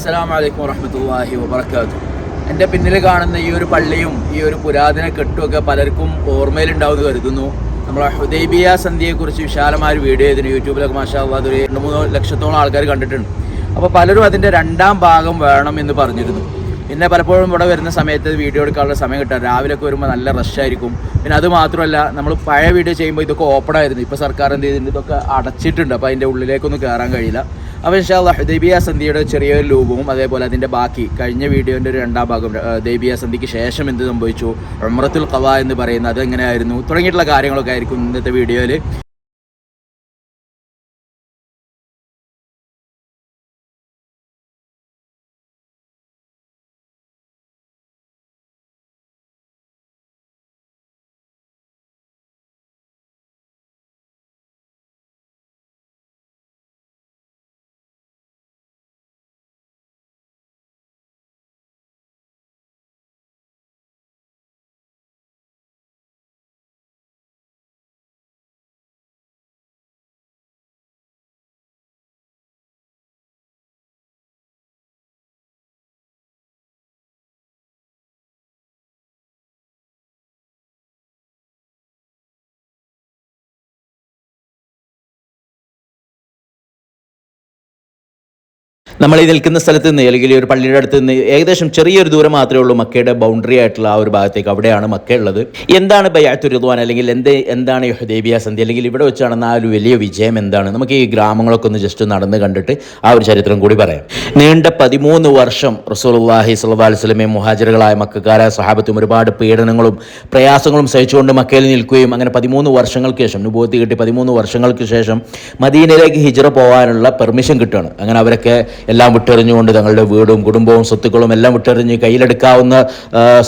അസ്സലാമു അലൈക്കും വറഹ്മത്തുള്ളാഹി വബറകാതുഹു. എൻ്റെ പിന്നിൽ കാണുന്ന ഈ ഒരു പള്ളിയും ഈ ഒരു പുരാതന കെട്ടുമൊക്കെ പലർക്കും ഓർമ്മയിലുണ്ടാവുമെന്ന് കരുതുന്നു. നമ്മളെ ഹുദൈബിയ സന്ധിയെക്കുറിച്ച് വിശാലമായ ഒരു വീഡിയോ ഇതിന് യൂട്യൂബിലൊക്കെ മാഷാ അല്ലാഹ് അതൊരു 2-3 ലക്ഷത്തോളം ആൾക്കാർ കണ്ടിട്ടുണ്ട്. അപ്പോൾ പലരും അതിൻ്റെ 2ാം ഭാഗം വേണം എന്ന് പറഞ്ഞിരുന്നു. പിന്നെ പലപ്പോഴും ഇവിടെ വരുന്ന സമയത്ത് വീഡിയോ എടുക്കാനുള്ള സമയം കിട്ടാം. രാവിലെയൊക്കെ വരുമ്പോൾ നല്ല റഷായിരിക്കും. പിന്നെ അത് മാത്രമല്ല, നമ്മൾ പഴയ വീഡിയോ ചെയ്യുമ്പോൾ ഇതൊക്കെ ഓപ്പൺ ആയിരുന്നു. ഇപ്പോൾ സർക്കാർ എന്ത് ചെയ്തിട്ടുണ്ട്, ഇതൊക്കെ അടച്ചിട്ടുണ്ട്. അപ്പോൾ അതിൻ്റെ ഉള്ളിലേക്കൊന്നും കയറാൻ കഴിയില്ല. അപ്പോൾ ഇൻഷാ അല്ലാഹ് ഹുദൈബിയ സന്ധിയുടെ ചെറിയൊരു രൂപവും അതേപോലെ അതിൻ്റെ ബാക്കി കഴിഞ്ഞ വീഡിയോൻ്റെ ഒരു 2ാം ഭാഗം ഹുദൈബിയ സന്ധിക്ക് ശേഷം എന്ത് സംഭവിച്ചു, ഉംറത്തുൽ ഖളാ എന്ന് പറയുന്നത് അതെങ്ങനെയായിരുന്നു തുടങ്ങിയിട്ടുള്ള കാര്യങ്ങളൊക്കെ ആയിരിക്കും ഇന്നത്തെ വീഡിയോയിൽ. നമ്മൾ ഈ നിൽക്കുന്ന സ്ഥലത്ത് നിന്ന് അല്ലെങ്കിൽ ഒരു പള്ളിയുടെ അടുത്ത് നിന്ന് ഏകദേശം ചെറിയൊരു ദൂരം മാത്രമേ ഉള്ളൂ മക്കയുടെ ബൗണ്ടറി ആയിട്ടുള്ള ആ ഒരു ഭാഗത്തേക്ക്. അവിടെയാണ് മക്ക ഉള്ളത്. എന്താണ് ബൈഅത്തുർ റിദ്വാൻ അല്ലെങ്കിൽ എന്താണ് ഈ ഹുദൈബിയ സന്ധി, അല്ലെങ്കിൽ ഇവിടെ വെച്ച് നടന്ന ആ ഒരു വലിയ വിജയം എന്താണ്? നമുക്ക് ഈ ഗ്രാമങ്ങളൊക്കെ ഒന്ന് ജസ്റ്റ് നടന്ന് കണ്ടിട്ട് ആ ഒരു ചരിത്രം കൂടി പറയാം. നീണ്ട 13 വർഷം റസൂലുള്ളാഹി സ്വല്ലല്ലാഹു അലൈഹി വസല്ലമയും മുഹാജിറുകളായ മക്കക്കാരായ സ്വഹാബത്തും ഒരുപാട് പീഡനങ്ങളും പ്രയാസങ്ങളും സഹിച്ചുകൊണ്ട് മക്കയിൽ നിൽക്കുകയും അങ്ങനെ 13 വർഷങ്ങൾക്ക് ശേഷം നുബുവത്ത് കിട്ടി 13 വർഷങ്ങൾക്ക് ശേഷം മദീനയിലേക്ക് ഹിജ്റ പോകാനുള്ള പെർമിഷൻ കിട്ടുകയാണ്. അങ്ങനെ അവരൊക്കെ എല്ലാം വിട്ടെറിഞ്ഞുകൊണ്ട് തങ്ങളുടെ വീടും കുടുംബവും സ്വത്തുക്കളും എല്ലാം വിട്ടെറിഞ്ഞ് കയ്യിലെടുക്കാവുന്ന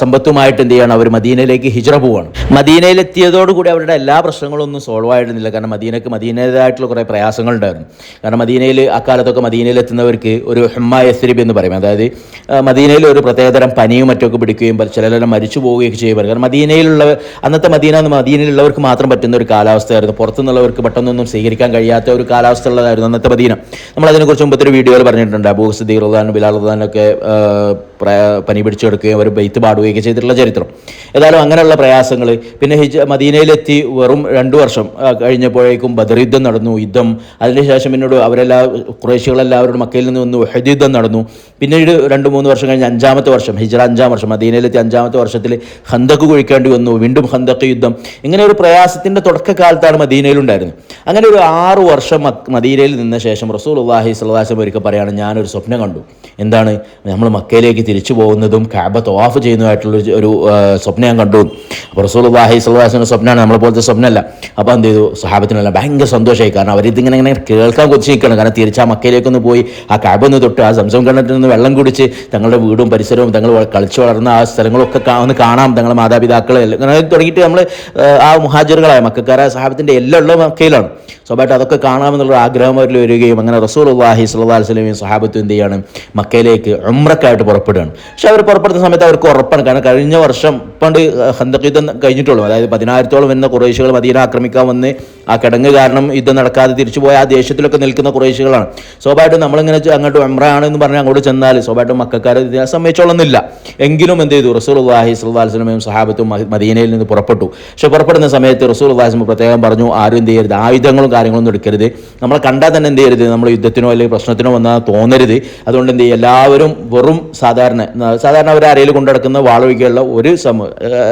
സമ്പത്തുമായിട്ട് എന്ത് ചെയ്യണം, അവർ മദീനയിലേക്ക് ഹിജ്റ പോവാണ്. മദീനയിലെത്തിയതോടുകൂടി അവരുടെ എല്ലാ പ്രശ്നങ്ങളും ഒന്നും സോൾവ് ആയിരുന്നില്ല. കാരണം മദീനയുടേതായിട്ടുള്ള കുറേ പ്രയാസങ്ങളുണ്ടായിരുന്നു. കാരണം മദീനയിൽ അക്കാലത്തൊക്കെ മദീനയിലെത്തുന്നവർക്ക് ഒരു ഹുമ്മ യസ്രിബ് എന്ന് പറയും. അതായത് മദീനയിൽ ഒരു പ്രത്യേകതരം പനിയും മറ്റൊക്കെ പിടിക്കുകയും ചിലരെല്ലാം മരിച്ചു പോവുകയൊക്കെ ചെയ്യുമായിരുന്നു. കാരണം അന്നത്തെ മദീനയിലുള്ളവർക്ക് മാത്രം പറ്റുന്ന ഒരു കാലാവസ്ഥയായിരുന്നു. പുറത്തുനിന്നുള്ളവർക്ക് പെട്ടെന്നൊന്നും സ്വീകരിക്കാൻ കഴിയാത്ത ഒരു കാലാവസ്ഥ ഉള്ളതായിരുന്നു അന്നത്തെ മദീന. നമ്മളതിനെക്കുറിച്ച് മുമ്പത്തെ ഒരു വീഡിയോയിൽ പറഞ്ഞിട്ടുണ്ട്. അബൂ സിദ്ദീഖ് റളിയല്ലാഹു അൻഹു, ബിലാൽ റളിയല്ലാഹു അൻഹു ഒക്കെ പനി പിടിച്ചെടുക്കുകയും അവർ ബൈത്ത് പാടുകയൊക്കെ ചെയ്തിട്ടുള്ള ചരിത്രം. ഏതായാലും അങ്ങനെയുള്ള പ്രയാസങ്ങൾ. പിന്നെ മദീനയിലെത്തി വെറും 2 വർഷം കഴിഞ്ഞപ്പോഴേക്കും ബദർ യുദ്ധം നടന്നു. അതിനുശേഷം പിന്നീട് ഖുറൈശികളെല്ലാവരും മക്കയിൽ നിന്ന് വന്നു ഉഹദ് യുദ്ധം നടന്നു. പിന്നീട് 2-3 വർഷം കഴിഞ്ഞ് 5ാമത്തെ വർഷം ഹിജ്റ 5ാം വർഷം മദീനയിലെത്തി 5ാമത്തെ വർഷത്തിൽ ഖന്തക്ക് കുഴിക്കേണ്ടി വന്നു. വീണ്ടും ഖന്തക്ക് യുദ്ധം. ഇങ്ങനെ ഒരു പ്രയാസത്തിൻ്റെ തുടക്കകാലത്താണ് മദീനയിലുണ്ടായിരുന്നത്. അങ്ങനെ ഒരു 6 വർഷം മദീനയിൽ നിന്ന ശേഷം റസൂലുള്ളാഹി സ്വല്ലല്ലാഹു അലൈഹി വസല്ലം ഒരിക്കൽ പറയാണ്, ഞാനൊരു സ്വപ്നം കണ്ടു. എന്താണ്? നമ്മൾ മക്കയിലേക്ക് തിരിച്ചു പോകുന്നതും കഅബ തവാഫ് ചെയ്യുന്നതായിട്ടുള്ള ഒരു സ്വപ്നം ഞാൻ കണ്ടു. അപ്പോൾ റസൂലുള്ളാഹി സ്വല്ലല്ലാഹു അലൈഹി വസല്ലം സ്വപ്നമാണ്, നമ്മളെ പോലത്തെ സ്വപ്നമല്ല. അപ്പോൾ എന്ത് ചെയ്തു, സ്വഹാബത്തിനെല്ലാം ഭയങ്കര സന്തോഷമായി. കാരണം അവരിതിങ്ങനെ കേൾക്കാൻ കൊതിച്ചിരിക്കുകയാണ്. കാരണം തിരിച്ച് ആ മക്കയിലേക്കൊന്ന് പോയി ആ കഅബ ഒന്ന് തൊട്ട് ആ സംസം കിണറ്റിൽ നിന്ന് വെള്ളം കുടിച്ച് തങ്ങളുടെ വീടും പരിസരവും തങ്ങൾ കളിച്ചു വളർന്ന ആ സ്ഥലങ്ങളൊക്കെ ഒന്ന് കാണാം, തങ്ങളുടെ മാതാപിതാക്കളെ അങ്ങനെ തുടങ്ങിയിട്ട് നമ്മൾ ആ മുഹാജിറുകളായ മക്കക്കാരായ സ്വഹാബത്തിൻ്റെ എല്ലാം ഉള്ള മക്കയിലാണ്. സ്വാഭാവികമായിട്ട് അതൊക്കെ കാണാമെന്നുള്ള ആഗ്രഹം അവരിൽ വരികയും അങ്ങനെ റസൂലുള്ളാഹി സ്വല്ലല്ലാഹു അലൈഹി വസല്ലമയും സ്വഹാബത്തും എന്ത് ചെയ്യാണ്, മക്കയിലേക്ക് ഉംറക്കായിട്ട് പുറപ്പെടുകയാണ്. പക്ഷെ അവർ പുറപ്പെടുന്ന സമയത്ത് അവർക്ക് ഉറപ്പാണ്. കാരണം കഴിഞ്ഞ വർഷം പണ്ട് ഖന്തഖ് യുദ്ധം കഴിഞ്ഞിട്ടുള്ളൂ. അതായത് 10,000-ഓളം വരുന്ന ഖുറൈശികൾ മദീന ആക്രമിക്കാൻ വന്ന് ആ കിടങ്ങ് കാരണം യുദ്ധം നടക്കാതെ തിരിച്ചു പോയ ആ ദേശത്തിലൊക്കെ നിൽക്കുന്ന ഖുറൈശികളാണ്. സ്വാഭാവികമായിട്ടും നമ്മളിങ്ങനെ അങ്ങോട്ട് ഉംറയാണെന്ന് പറഞ്ഞ് അങ്ങോട്ട് ചെന്നാൽ സ്വാഭാവികമായിട്ടും മക്കക്കാരെ സമ്മതിച്ചോളന്നില്ല. എങ്കിലും എന്ത് ചെയ്തു, റസൂലുള്ളാഹി സ്വല്ലല്ലാഹു അലൈഹി വസല്ലമയും സ്വഹാബത്തും മദീനയിൽ നിന്ന് പുറപ്പെട്ടു. പക്ഷെ പുറപ്പെടുന്ന സമയത്ത് റസൂലുള്ളാഹി സ്വല്ലല്ലാഹു അലൈഹി വസല്ലം പ്രത്യേകം പറഞ്ഞു, ആരും എന്ത് ചെയ്യരുത്, ആയുധങ്ങളും കാര്യങ്ങളൊന്നും എടുക്കരുത്. നമ്മളെ കണ്ടാൽ തന്നെ എന്ത് ചെയ്യരുത്, നമ്മൾ യുദ്ധത്തിനോ അല്ലെങ്കിൽ പ്രശ്നത്തിനോ വന്നാൽ തോന്നരുത്. അതുകൊണ്ട് എന്ത് ചെയ്യുക, എല്ലാവരും വെറും സാധാരണ അവർ അരയിൽ കൊണ്ടുനടക്കുന്ന വാളൊഴികെയുള്ള ഒരു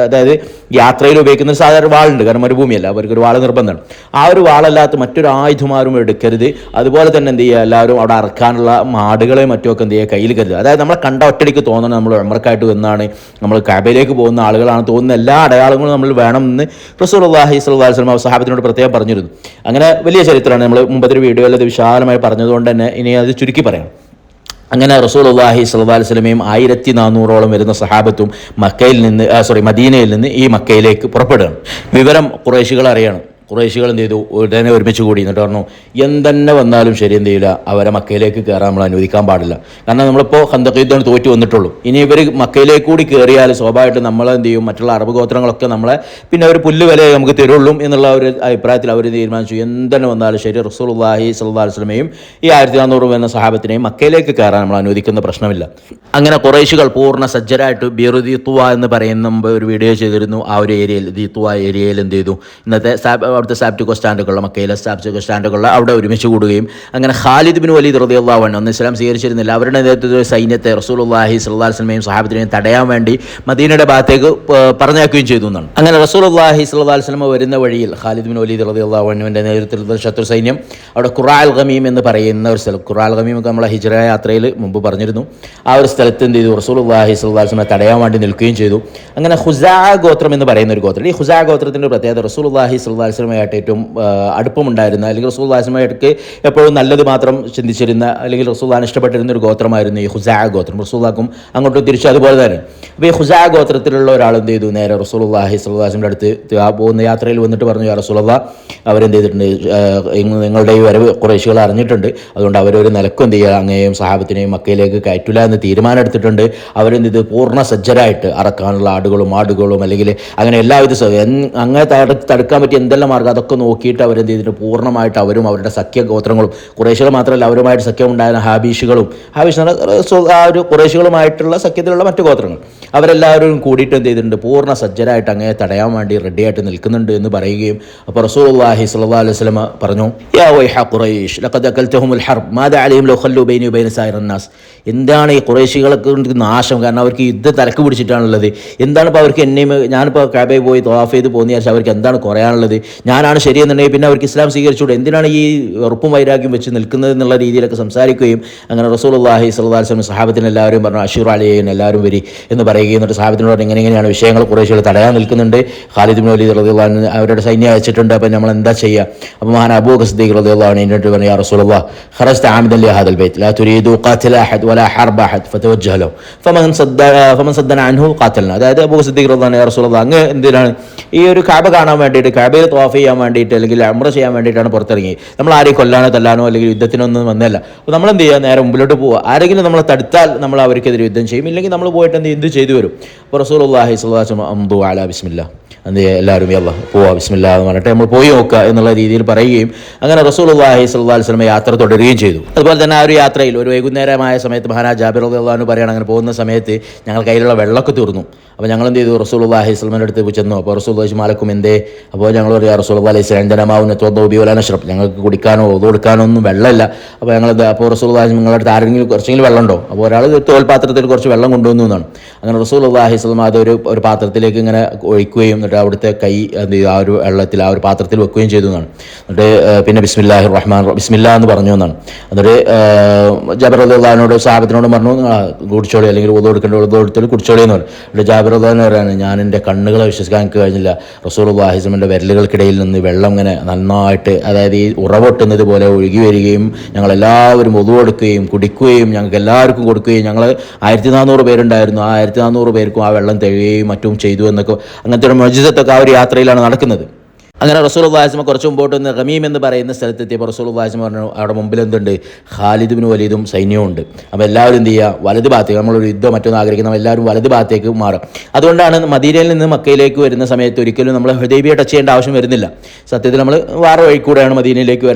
അതായത് യാത്രയിൽ ഉപയോഗിക്കുന്ന ഒരു സാധാരണ വാളുണ്ട്. കാരണം മരുഭൂമിയല്ല, അവർക്കൊരു വാള് നിർബന്ധമാണ്. ആ ഒരു വാളല്ലാത്ത മറ്റൊരു ആയുധമാരും എടുക്കരുത്. അതുപോലെ തന്നെ എന്ത് ചെയ്യുക, എല്ലാവരും അവിടെ അറക്കാനുള്ള മാടുകളെ മറ്റുമൊക്കെ എന്ത് ചെയ്യുക, കയ്യിൽ കരുതുക. അതായത് നമ്മളെ കണ്ട ഒറ്റടിക്ക് തോന്നണം നമ്മൾ ഉംറക്കായിട്ട് വന്നാണ്, നമ്മൾ കഅബയിലേക്ക് പോകുന്ന ആളുകളാണ് തോന്നുന്ന എല്ലാ അടയാളങ്ങളും നമ്മൾ വേണമെന്ന് റസൂലുള്ളാഹി സ്വല്ലല്ലാഹു അലൈഹി വസല്ലം സ്വഹാബത്തിനോട് പ്രത്യേകം പറഞ്ഞിരുന്നു. അങ്ങനെ വലിയ ചരിത്രമാണ്. നമ്മൾ മുമ്പത്തെ വീഡിയോയിൽ അത് വിശാലമായി പറഞ്ഞതുകൊണ്ട് തന്നെ ഇനി അത് ചുരുക്കി പറയാം. അങ്ങനെ റസൂലുള്ളാഹി സ്വല്ലല്ലാഹു അലൈഹി വസല്ലമയും 1400-ഓളം വരുന്ന സഹാബത്തും മദീനയിൽ നിന്ന് ഈ മക്കയിലേക്ക് പുറപ്പെടുകയാണ്. വിവരം ഖുറൈശികൾ അറിയണം. ഖുറൈശികൾ എന്ത് ചെയ്തു, ഉടനെ ഒരുമിച്ച് കൂടി എന്നിട്ട് പറഞ്ഞു എന്തെന്നെ വന്നാലും ശരി എന്ത് ചെയ്യില്ല, അവരെ മക്കയിലേക്ക് കയറാൻ നമ്മൾ അനുവദിക്കാൻ പാടില്ല. കാരണം നമ്മളിപ്പോൾ ഖന്തഖ് യുദ്ധമാണ് തോറ്റു വന്നിട്ടുള്ളൂ. ഇനി ഇവർ മക്കയിലേക്ക് കൂടി കയറിയാൽ സ്വാഭാവികമായിട്ടും നമ്മൾ എന്ത് ചെയ്യും, മറ്റുള്ള അറബ് ഗോത്രങ്ങളൊക്കെ നമ്മളെ പിന്നെ ഒരു പുല്ല് വില നമുക്ക് തരുള്ളൂ എന്നുള്ള ഒരു അഭിപ്രായത്തിൽ അവർ തീരുമാനിച്ചു എന്തെന്നെ വന്നാലും ശരി റസൂലുള്ളാഹി സ്വല്ലല്ലാഹു അലൈഹി വസല്ലമയും ഈ 1400 എന്ന സഹാബത്തിനെയും മക്കയിലേക്ക് കയറാൻ നമ്മൾ അനുവദിക്കുന്ന പ്രശ്നമില്ല. അങ്ങനെ ഖുറൈശികൾ പൂർണ്ണ സജ്ജരായിട്ട് ബീറു ദീത്തുവ എന്ന് പറയുന്ന മുമ്പ് ഒരു വീഡിയോ ചെയ്തിരുന്നു. ആ ഒരു ഏരിയയിൽ ദീത്തുവ ഏരിയയിൽ എന്ത് ചെയ്തു, ഇന്നത്തെ അവിടുത്തെ സാപ്റ്റിക്കോ സ്റ്റാൻഡുകളിലെ മക്കയിലെ സാപ്റ്റിക്കോ സ്റ്റാൻഡുകളിലെ അവിടെ ഒരുമിച്ച് കൂടുകയും അങ്ങനെ ഖാലിദ് ബിൻ വലീദ് റളിയല്ലാഹു അൻഹു അന്ന് ഇസ്ലാം സ്വീകരിച്ചിരുന്നില്ല, അവരുടെ നേതൃത്വത്തിൽ സൈന്യത്തെ റസൂലുള്ളാഹി സ്വല്ലല്ലാഹു അലൈഹി വസല്ലമയും സഹാബത്തിനെയും തടയാൻ വേണ്ടി മദീനയുടെ ഭാഗത്തേക്ക് പറഞ്ഞയക്കുകയും ചെയ്തു എന്നാണ്. അങ്ങനെ റസൂലുള്ളാഹി സ്വല്ലല്ലാഹു അലൈഹി വസല്ലം വരുന്ന വഴിയിൽ ഖാലിദ് ബിൻ വലീദ് റളിയല്ലാഹു അൻഹുവിൻ്റെ നേതൃത്വത്തിൽ ശത്രു സൈന്യം അവിടെ ഖുറാൽ ഗമീം എന്ന് പറയുന്ന ഒരു സ്ഥലം, ഖുറാൽ ഗമീം ഒക്കെ നമ്മളെ ഹിജ്റ യാത്രയിൽ മുമ്പ് പറഞ്ഞിരുന്നു. ആ ഒരു സ്ഥലത്ത് എന്ത് ചെയ്തു, റസൂലുള്ളാഹി സ്വല്ലല്ലാഹു അലൈഹി വസല്ലം തടയാൻ വേണ്ടി നിൽക്കുകയും ചെയ്തു. അങ്ങനെ ഖുസാ ഗോത്രം എന്ന് പറയുന്ന ഒരു ഗോത്രം, ഈ ഖുസാ ഗോത്രത്തിൻ്റെ പ്രത്യേകത റസൂലുള്ളാഹി സ്വല്ലല്ലാഹു അലൈഹി വസല്ലമയായിട്ട് ഏറ്റവും അടുപ്പമുണ്ടായിരുന്ന അല്ലെങ്കിൽ റസൂലുള്ളാഹി സ്വല്ലല്ലാഹു അലൈഹി വസല്ലമയ്ക്ക് എപ്പോഴും നല്ലത് മാത്രം ചിന്തിച്ചിരുന്ന അല്ലെങ്കിൽ റസൂലുള്ളാഹിനെ ഇഷ്ടപ്പെട്ടിരുന്ന ഒരു ഗോത്രമായിരുന്നു ഈ ഖുസാ ഗോത്രം. റസൂലുള്ളാഹിക്കും അങ്ങോട്ടും തിരിച്ചു അതുപോലെ തന്നെ. അപ്പോൾ ഈ ഖുസാ ഗോത്രത്തിലുള്ള ഒരാൾ എന്ത് ചെയ്തു, നേരെ റസൂലുള്ളാഹി സ്വല്ലല്ലാഹു അലൈഹി വസല്ലമയുടെ അടുത്ത് പോകുന്ന യാത്രയിൽ വന്നിട്ട് പറഞ്ഞു, യാ റസൂലല്ലാഹ്, അവരെന്ത് ചെയ്തിട്ടുണ്ട്, നിങ്ങളുടെ ഈ വരവ് ഖുറൈശികൾ അറിഞ്ഞിട്ടുണ്ട്, അതുകൊണ്ട് അവരൊരു നിലക്കും എന്ത് ചെയ്യുക, അങ്ങയെയും സഹാബത്തിനെയും മക്കയിലേക്ക് കയറ്റില്ല എന്ന് തീരുമാനം എടുത്തിട്ടുണ്ട്. അവരെന്ത് ചെയ്ത് പൂർണ്ണ സജ്ജരായിട്ട് അറക്കാനുള്ള ആടുകളും അല്ലെങ്കിൽ അങ്ങനെ എല്ലാവിധ അങ്ങനെ തടുക്കാൻ പറ്റിയ എന്തെല്ലാം മാർഗ്ഗം അതൊക്കെ നോക്കിയിട്ട് അവരെന്ത് ചെയ്തിട്ട് പൂർണ്ണമായിട്ട് അവരും അവരുടെ സഖ്യ ഗോത്രങ്ങളും ഖുറൈശികൾ മാത്രമല്ല അവരുമായിട്ട് സഖ്യം ഉണ്ടായിരുന്ന ഹാബീഷുകളും ആ ഒരു ഖുറൈശികളുമായിട്ടുള്ള സഖ്യത്തിലുള്ള മറ്റു ഗോത്രങ്ങൾ അവരെല്ലാവരും കൂടിയിട്ട് എന്ത് ചെയ്തിട്ടുണ്ട്, പൂർണ്ണ സജ്ജരായിട്ട് അങ്ങനെ തടയാൻ വേണ്ടി റെഡിയായിട്ട് നിൽക്കുന്നുണ്ട് എന്ന് പറയുകയും അപ്പോൾ റസൂലുള്ളാഹി സ്വല്ലല്ലാഹു അലൈഹി വസല്ലം പറഞ്ഞു, യാ വൈഹ ഖുറൈശ് ലഖദ് അകൽതഹുമുൽ ഹർബ് മാദാ അലൈഹിം ലൗ ഖല്ലു ബൈനി വബൈന സായിറൻ നാസ്. എന്താണ് ഈ ഖുറൈശികൾക്ക് നാശം, കാരണം അവർക്ക് യുദ്ധം തലക്ക് പിടിച്ചിട്ടാണുള്ളത്. എന്താണ് ഇപ്പോൾ അവർക്ക് എന്നെയും ഞാനിപ്പോൾ കഅബയിൽ പോയി തവാഫ് ചെയ്ത് പോകുന്ന വിചാരിച്ചാൽ അവർക്ക് എന്താണ് കുറയാനുള്ളത്, ഞാനാണ് ശരിയെന്നുണ്ടെങ്കിൽ പിന്നെ അവർക്ക് ഇസ്ലാം സ്വീകരിച്ചുകൂടെ, എന്തിനാണ് ഈ ഉറപ്പും വൈരാഗ്യം വെച്ച് നിൽക്കുന്നത് എന്നുള്ള രീതിയിലൊക്കെ സംസാരിക്കുകയും അങ്ങനെ റസൂലുള്ളാഹി സ്വല്ലല്ലാഹു അലൈഹി വസല്ലം സഹാബത്തിന് എല്ലാവരും പറഞ്ഞു അഷീർ അലൈഹിൻ എല്ലാവരും വരി എന്ന് പറയുകയും എന്നിട്ട് സഹാബത്തിനോട് ഇങ്ങനെയാണ് വിഷയങ്ങൾ ഖുറൈശികൾ തടയാൻ നിൽക്കുന്നുണ്ട്, ഖാലിദ് ബിൻ വലീദ് റളിയല്ലാഹു അൻഹു അവരുടെ സൈന്യം അയച്ചിട്ടുണ്ട്, അപ്പോൾ നമ്മൾ എന്താ ചെയ്യുക. അപ്പോൾ മഹാൻ അബൂ ബക്കർ സിദ്ദീഖ് റളിയല്ലാഹു അൻഹു എന്നിട്ട് പറഞ്ഞു, യാ റസൂലല്ലാഹ് ഖറജ്ത ആമിദൻ ലിഹാദൽ ബൈത്ത് ലാ തുരീദു ഖാതില അഹദ് വലാ ഹർബ അഹദ് ഫതവജ്ജഹ ലഹു ഫമൻ സദ്ദന അൻഹു ഖാതൽന. അതായത് അബൂ ബക്കർ സിദ്ദീഖ് റളിയല്ലാഹു അൻഹു, യാ റസൂലല്ലാഹ്, അങ്ങ് എന്തിനാണ് ഈ ഒരു കഅബ കാണാൻ വേണ്ടിയിട്ട് കഅബയിൽ തവാഫ് ചെയ്യാൻ വേണ്ടിയിട്ട് അല്ലെങ്കിൽ ഉംറ ചെയ്യാൻ വേണ്ടിയിട്ടാണ് പുറത്തിറങ്ങി, നമ്മൾ ആരെയും കൊല്ലാനോ തല്ലാനോ അല്ലെങ്കിൽ യുദ്ധത്തിനൊന്നും വന്നല്ല. അപ്പോൾ നമ്മൾ എന്ത് ചെയ്യുക, നേരെ മുമ്പിലോട്ട് പോവുക, ആരെങ്കിലും നമ്മളെ തടുത്താൽ നമ്മൾ അവർക്കെതിരെ യുദ്ധം ചെയ്യും, ഇല്ലെങ്കിൽ നമ്മൾ പോയിട്ട് എന്ത് ചെയ്തു വരും. അപ്പോൾ റസൂലുള്ളാഹി സ്വല്ലല്ലാഹു അലൈഹി വസല്ലം അംദു അലാ ബിസ്മില്ലാ, എന്ത് ചെയ്യുക, എല്ലാവരും യല്ലാ പോവാ ബിസ്മില്ലാ എന്ന് പറഞ്ഞിട്ട് നമ്മൾ പോയി നോക്കുക എന്നുള്ള രീതിയിൽ പറയുകയും അങ്ങനെ റസൂലുള്ളാഹി സ്വല്ലല്ലാഹു അലൈഹി വസല്ലം യാത്ര തുടരുകയും ചെയ്തു. അതുപോലെ തന്നെ ആ ഒരു യാത്രയിൽ ഒരു വൈകുന്നേരമായ സമയത്ത് മഹാനായ ജാബിർ റളിയല്ലാഹു അൻഹു പറയുകയാണ്, അങ്ങനെ പോകുന്ന സമയത്ത് ഞങ്ങൾ കയ്യിലുള്ള വെള്ളമൊക്കെ തീർന്നു. അപ്പോൾ ഞങ്ങൾ എന്ത് ചെയ്തു, റസൂലുള്ളാഹി സ്വല്ലല്ലാഹു അലൈഹി വസല്ലമയുടെ അടുത്ത് ചെന്നു. അപ്പോൾ റസൂലുള്ളാഹി മാലക്കും എന്തേ, അപ്പോൾ ഞങ്ങൾ പറയാ റസൂലുള്ളാഹി അലൈഹി സ്വലം ജനമാവുന്ന തോബി വലാ നശ്റബ്, ഞങ്ങൾക്ക് കുടിക്കാനോ ഒതു കൊടുക്കാനോ ഒന്നും വെള്ളമില്ല. അപ്പോൾ അപ്പോൾ റസൂലുള്ളാഹി നിങ്ങളുടെ അടുത്ത് ആരെങ്കിലും കുറച്ചെങ്കിലും വെള്ളമുണ്ടോ, അപ്പോൾ ഒരാൾ തോൽപാത്രത്തിൽ കുറച്ച് വെള്ളം കൊണ്ടുവന്നു എന്നാണ്. അങ്ങനെ റസൂലുള്ളാഹി സ്വല്ലല്ലാഹു അലൈഹി വസല്ലം അതൊരു പാത്രത്തിലേക്ക് ഇങ്ങനെ ഒഴിക്കുകയും എന്നിട്ട് അവിടുത്തെ കൈ എന്ത് ചെയ്തു, ആ ഒരു വെള്ളത്തിൽ ആ ഒരു പാത്രത്തിൽ വെക്കുകയും ചെയ്തു എന്നാണ്. എന്നിട്ട് പിന്നെ ബിസ്മില്ലാഹിർ റഹ്മാൻ ബിസ്മില്ലാ എന്ന് പറഞ്ഞു എന്നാണ്. എന്നിട്ട് ജാബിർ റളിയല്ലാഹു അൻഹുവിനോട് സഹാബത്തിനോട് പറഞ്ഞു കുടിച്ചോളി അല്ലെങ്കിൽ ഒതു കൊടുക്കേണ്ട ഒതു കൊടുത്തോളി കുടിച്ചോളി എന്ന് പറഞ്ഞു. എന്നിട്ട് ജാബിർ റളിയല്ലാഹു അൻഹു പറയാണ്, ഞാൻ എൻ്റെ കണ്ണുകളെ വിശ്വസിക്കാൻ എനിക്ക് കഴിഞ്ഞില്ല, റസൂലുള്ളാഹി സ്വല്ലല്ലാഹു വിരലുകൾക്കിടയിൽ നിന്ന് വെള്ളം ഇങ്ങനെ നന്നായിട്ട് അതായത് ഈ ഉറവൊട്ടുന്നത് പോലെ ഒഴുകി വരികയും ഞങ്ങളെല്ലാവരും ഒതു കൊടുക്കുകയും കുടിക്കുകയും ഞങ്ങൾക്ക് എല്ലാവർക്കും കൊടുക്കുകയും ഞങ്ങൾ 1400 പേരുണ്ടായിരുന്നു, ആ 1400 പേർക്കും ആ വെള്ളം തെളിയുകയും മറ്റും ചെയ്തു എന്നൊക്കെ അങ്ങനത്തെ ഒരു മുഅ്ജിസത്തൊക്കെ ആ ഒരു യാത്രയിലാണ് നടക്കുന്നത്. അങ്ങനെ റസൂലുള്ളാഹി സ്വല്ലല്ലാഹു അലൈഹി വസല്ലം കുറച്ച് മുമ്പോട്ട് നിന്ന് ഗമീം എന്ന് പറയുന്ന സ്ഥലത്തെത്തിയപ്പോൾ റസൂലുള്ളാഹി സ്വല്ലല്ലാഹു അലൈഹി വസല്ലം പറഞ്ഞു, അവിടെ മുമ്പിൽ എന്തുണ്ട്, ഖാലിദ് ബിൻ വലീദും സൈന്യവും ഉണ്ട്. അപ്പോൾ എല്ലാവരും എന്ത് ചെയ്യുക, വലത് ഭാഗത്തേക്ക്, നമ്മളൊരു യുദ്ധം മറ്റൊന്നും ആഗ്രഹിക്കുന്ന എല്ലാവരും വലത് ഭാഗത്തേക്ക് മാറും. അതുകൊണ്ടാണ് മദീനയിൽ നിന്ന് മക്കയിലേക്ക് വരുന്ന സമയത്ത് ഒരിക്കലും നമ്മൾ ഹുദൈബിയ ടച്ച് ചെയ്യേണ്ട ആവശ്യം വരുന്നില്ല. സത്യത്തിൽ നമ്മൾ വേറെ വഴിക്കൂടെയാണ് മദീനയിലേക്ക്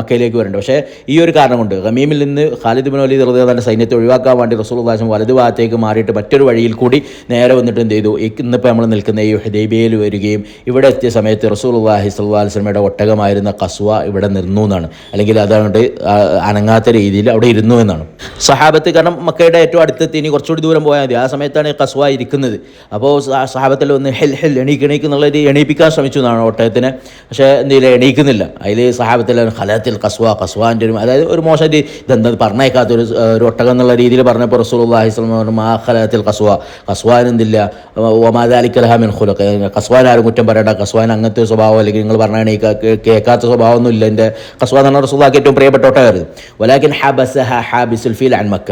മക്കയിലേക്ക് വരേണ്ടത്. പക്ഷേ ഈ ഒരു കാരണം കൊണ്ട് ഗമീമിൽ നിന്ന് ഖാലിദ് ബിൻ വലീദ് റളിയല്ലാഹു അൻഹു സൈന്യത്തെ ഒഴിവാക്കാൻ വേണ്ടി റസൂലുള്ളാഹി സ്വല്ലല്ലാഹു അലൈഹി വസല്ലം വലത് ഭാഗത്തേക്ക് മാറിയിട്ട് മറ്റൊരു വഴിയിൽ കൂടി നേരെ വന്നിട്ട് എന്ത് ചെയ്തു, ഇന്നിപ്പോൾ നമ്മൾ നിൽക്കുന്ന ഈ ഹുദൈബിയയിൽ വരികയും ഇവിടെ എത്തിയ സമയത്ത് റസൂലുള്ളാഹി സ്വല്ലല്ലാഹു അലൈഹി വസല്ലമയുടെ ഒട്ടകമായിരുന്ന ഖസ്വ ഇവിടെ നിന്നു എന്നാണ്, അല്ലെങ്കിൽ അതുകൊണ്ട് അനങ്ങാത്ത രീതിയിൽ അവിടെ ഇരുന്നു എന്നാണ് സഹാബത്ത്. കാരണം മക്കയുടെ ഏറ്റവും അടുത്തെത്തി, ഇനി കുറച്ചുകൂടി ദൂരം പോയാൽ മതി, ആ സമയത്താണ് ഖസ്വ ഇരിക്കുന്നത്. അപ്പോൾ സഹാബത്തിൽ ഒന്ന് ഹെൽ എണീക്കുന്നുള്ളത് എണീപ്പിക്കാൻ ശ്രമിച്ചു എന്നാണ് ഒട്ടകത്തിനെ, പക്ഷേ എന്തെങ്കിലും എണീക്കുന്നില്ല. അതിൽ സഹാബത്തിൽ ഖലത്തിൽ ഖസ്വാൻ്റെ ഒരു അതായത് ഒരു മോശം ഇതെന്താ പറഞ്ഞേക്കാത്തൊരു ഒരു ഒട്ടകം എന്നുള്ള രീതിയിൽ പറഞ്ഞപ്പോൾ റസൂലുള്ളാഹി സ്വല്ലല്ലാഹു അലൈഹി വസല്ലം ആ ഖലത്തിൽ ഖസ്വാനെന്തില്ല ഒമാദാലിക ലഹാ മിൻ ഖുലുഖ്, ഖസ്വാൻ ആരും കുറ്റം പറയണ്ട, ഖസ്വാൻ അങ്ങനത്തെ സ്വഭാവം സ്വഭാവം അല്ലെങ്കിൽ നിങ്ങൾ പറഞ്ഞാണ് ഈ കേൾക്കാത്ത സ്വഭാവമൊന്നും ഇല്ല. എൻ്റെ ഖസ്വ എന്ന് പറഞ്ഞ റസൂലുള്ളാഹിക്ക് ഏറ്റവും പ്രിയപ്പെട്ടോട്ടായിരുന്നു. വലാകിൻ ഹബസഹ ഹാബിസുൽ ഫീൽ അൻ മക്ക.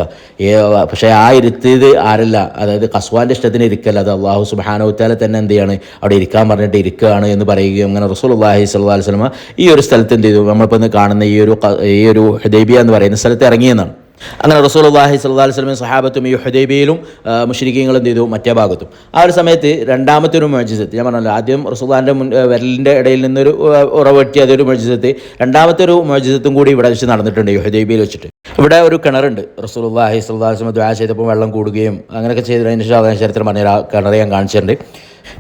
പക്ഷേ ആ ഇരുത്തിയത് ആരല്ല, അതായത് ഖസ്വാൻ്റെ ഇഷ്ടത്തിന് ഇരിക്കല്ല, അത് അള്ളാഹു സുബ്ഹാനഹു വതആല തന്നെ എന്ത് ചെയ്യാണ്, അവിടെ ഇരിക്കാൻ പറഞ്ഞിട്ട് ഇരിക്കുകയാണ് എന്ന് പറയുകയും അങ്ങനെ റസൂലുള്ളാഹി സ്വല്ലല്ലാഹു അലൈഹി വസല്ലം ഈ ഒരു സ്ഥലത്ത് എന്ത് ചെയ്തു, നമ്മളിപ്പോൾ ഇന്ന് കാണുന്ന ഈ ഒരു ഹുദൈബിയ എന്ന് പറയുന്ന സ്ഥലത്ത് ഇറങ്ങിയെന്നാണ്. അങ്ങനെ റസൂലുള്ളാഹി സ്വല്ലല്ലാഹു അലൈഹി വസല്ലം സ്വഹാബത്തും ഈ ഹുദൈബിയയിലും മുശ്രിക്കീങ്ങൾ എന്ത് ചെയ്തു, മറ്റേ ഭാഗത്തും. ആ ഒരു സമയത്ത് രണ്ടാമത്തെ ഒരു മുഅ്ജിസത്ത്, ഞാൻ പറഞ്ഞല്ലോ ആദ്യം റസൂലുള്ളാഹിൻ്റെ വിരലിൻ്റെ ഇടയിൽ നിന്നൊരു ഉറവെട്ടി അതൊരു മുഅ്ജിസത്ത്, രണ്ടാമത്തെ ഒരു മുഅ്ജിസത്തും കൂടി ഇവിടെ വെച്ച് നടന്നിട്ടുണ്ട്, ഈ ഹുദൈബിയയിൽ വെച്ചിട്ട്. ഇവിടെ ഒരു കിണറുണ്ട്, റസൂലുള്ളാഹി സ്വല്ലല്ലാഹു അലൈഹി വസല്ലം ദുആ ചെയ്തപ്പോൾ വെള്ളം കൂടുകയും അങ്ങനെയൊക്കെ ചെയ്തതിന് ചരിത്രം പറഞ്ഞ കിണർ ഞാൻ കാണിച്ചിട്ടുണ്ട്.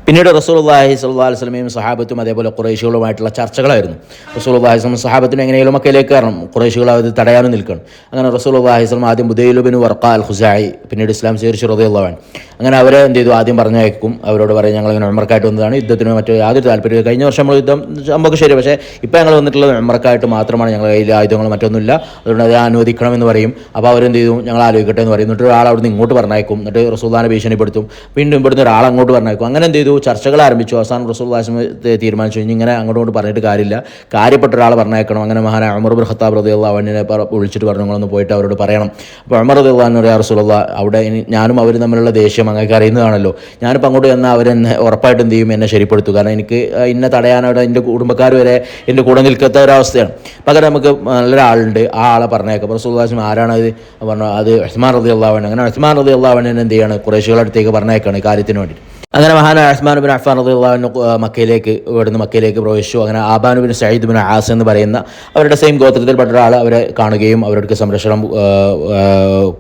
പിന്നീട് റസൂലുള്ളാഹി സ്വല്ലല്ലാഹു അലൈഹി വസല്ലമയും സഹാബത്തും അതേപോലെ ഖുറൈശികളുമായിട്ടുള്ള ചർച്ചകളായിരുന്നു. റസൂലുള്ളാഹി സ്വല്ലല്ലാഹു സഹാബത്തിന് എങ്ങനെയും മക്കയിലേക്ക് കയറണം, ഖുറൈശികൾ അത് തടയാനും നിൽക്കണം. അങ്ങനെ റസൂലുള്ളാഹി സ്വല്ലല്ലാഹു ആദ്യം ബുദൈൽ ബിൻ വർഖ അൽ ഖുസാഇ പിന്നീട് ഇസ്ലാം സ്വീകരിച്ചു റളിയല്ലാഹു അൻഹു. അങ്ങനെ അവരെ എന്ത് ചെയ്തു, ആദ്യം പറഞ്ഞയക്കും, അവരോട് പറയും ഞങ്ങളിങ്ങനെ ഉംറക്കായിട്ട് വന്നതാണ്, യുദ്ധത്തിന് മറ്റു യാതൊരു താല്പര്യം, കഴിഞ്ഞ വർഷം നമ്മൾ യുദ്ധം നമുക്ക് ശരി, പക്ഷേ ഇപ്പോൾ ഞങ്ങൾ വന്നിട്ടുള്ളത് ഉംറക്കായിട്ട് മാത്രമാണ്, ഞങ്ങളുടെ കയ്യിൽ ആയുധങ്ങൾ മറ്റൊന്നുമില്ല, അതുകൊണ്ട് അത് അനുവദിക്കണം എന്ന് പറയും. അപ്പോൾ അവരെന്ത് ചെയ്തു, ഞങ്ങൾ ആലോചിക്കട്ടെ എന്ന് പറയും. എന്നിട്ട് ഒരാൾ അവിടുന്ന് ഇങ്ങോട്ട് പറഞ്ഞയക്കും, എന്നിട്ട് റസൂലുള്ളാഹിനെ ഭീഷണിപ്പെടുത്തും, വീണ്ടും ഇവിടുന്ന് ഒരാൾ അങ്ങോട്ട് പറഞ്ഞയക്കും. അങ്ങനെ എന്ത് ചെയ്തു, ചർച്ചകൾ ആരംഭിച്ചു. അവസാനം റസൂലുള്ളാഹി തീരുമാനിച്ചു, ഇങ്ങനെ അങ്ങോട്ട് പറഞ്ഞിട്ട് കാര്യമില്ല, കാര്യപ്പെട്ട ഒരാൾ പറഞ്ഞയക്കണം. അങ്ങനെ മഹാനായ ഉമർ ഇബ്നു ഖത്താബ് റളിയല്ലാഹു അൻഹുവിനെ വിളിച്ചിട്ട് പറഞ്ഞു, നിങ്ങളൊന്ന് പോയിട്ട് അവരോട് പറയണം. അപ്പോൾ ഉമർ റളിയല്ലാഹു അൻഹു യാ റസൂലല്ലാഹ്, അവിടെ ഞാനും അവരും തമ്മിലുള്ള ദേഷ്യം അങ്ങേക്ക് അറിയുന്നതാണല്ലോ, ഞാനിപ്പോൾ അങ്ങോട്ട് ചെന്നാൽ അവരെന്നെ ഉറപ്പായിട്ട് എന്ത് ചെയ്യും, എന്നെ ശരിപ്പെടുത്തും, കാരണം എനിക്ക് എന്നെ തടയാനവിടെ എൻ്റെ കുടുംബക്കാർ വരെ എൻ്റെ കൂടെ നിൽക്കാത്ത ഒരവസ്ഥയാണ്. പകരം നമുക്ക് നല്ലൊരാളുണ്ട്, ആ ആളെ പറഞ്ഞേക്കാം. റസൂലുള്ളാഹി ആരാണത് പറഞ്ഞു, അത് ഉസ്മാൻ റളിയല്ലാഹു അൻഹു. അങ്ങനെ ഉസ്മാൻ റളിയല്ലാഹു അൻഹു എന്ത് ചെയ്യാണ്, ഖുറൈശികളുടെ അടുത്തേക്ക് പറഞ്ഞേക്കാണ് കാര്യത്തിന് വേണ്ടി. അങ്ങനെ മഹാനായ ഉസ്മാൻ ബിൻ അഫ്ഫാൻ റളിയല്ലാഹു അൻഹു മക്കയിലേക്ക് പ്രവേശിച്ചു. അങ്ങനെ ആബാൻ ബിൻ സഈദ് ബിൻ ആസ് എന്ന് പറയുന്ന അവരുടെ സെയിം ഗോത്രത്തിൽപ്പെട്ട ഒരാൾ അവരെ കാണുകയും അവർക്ക് സംരക്ഷണം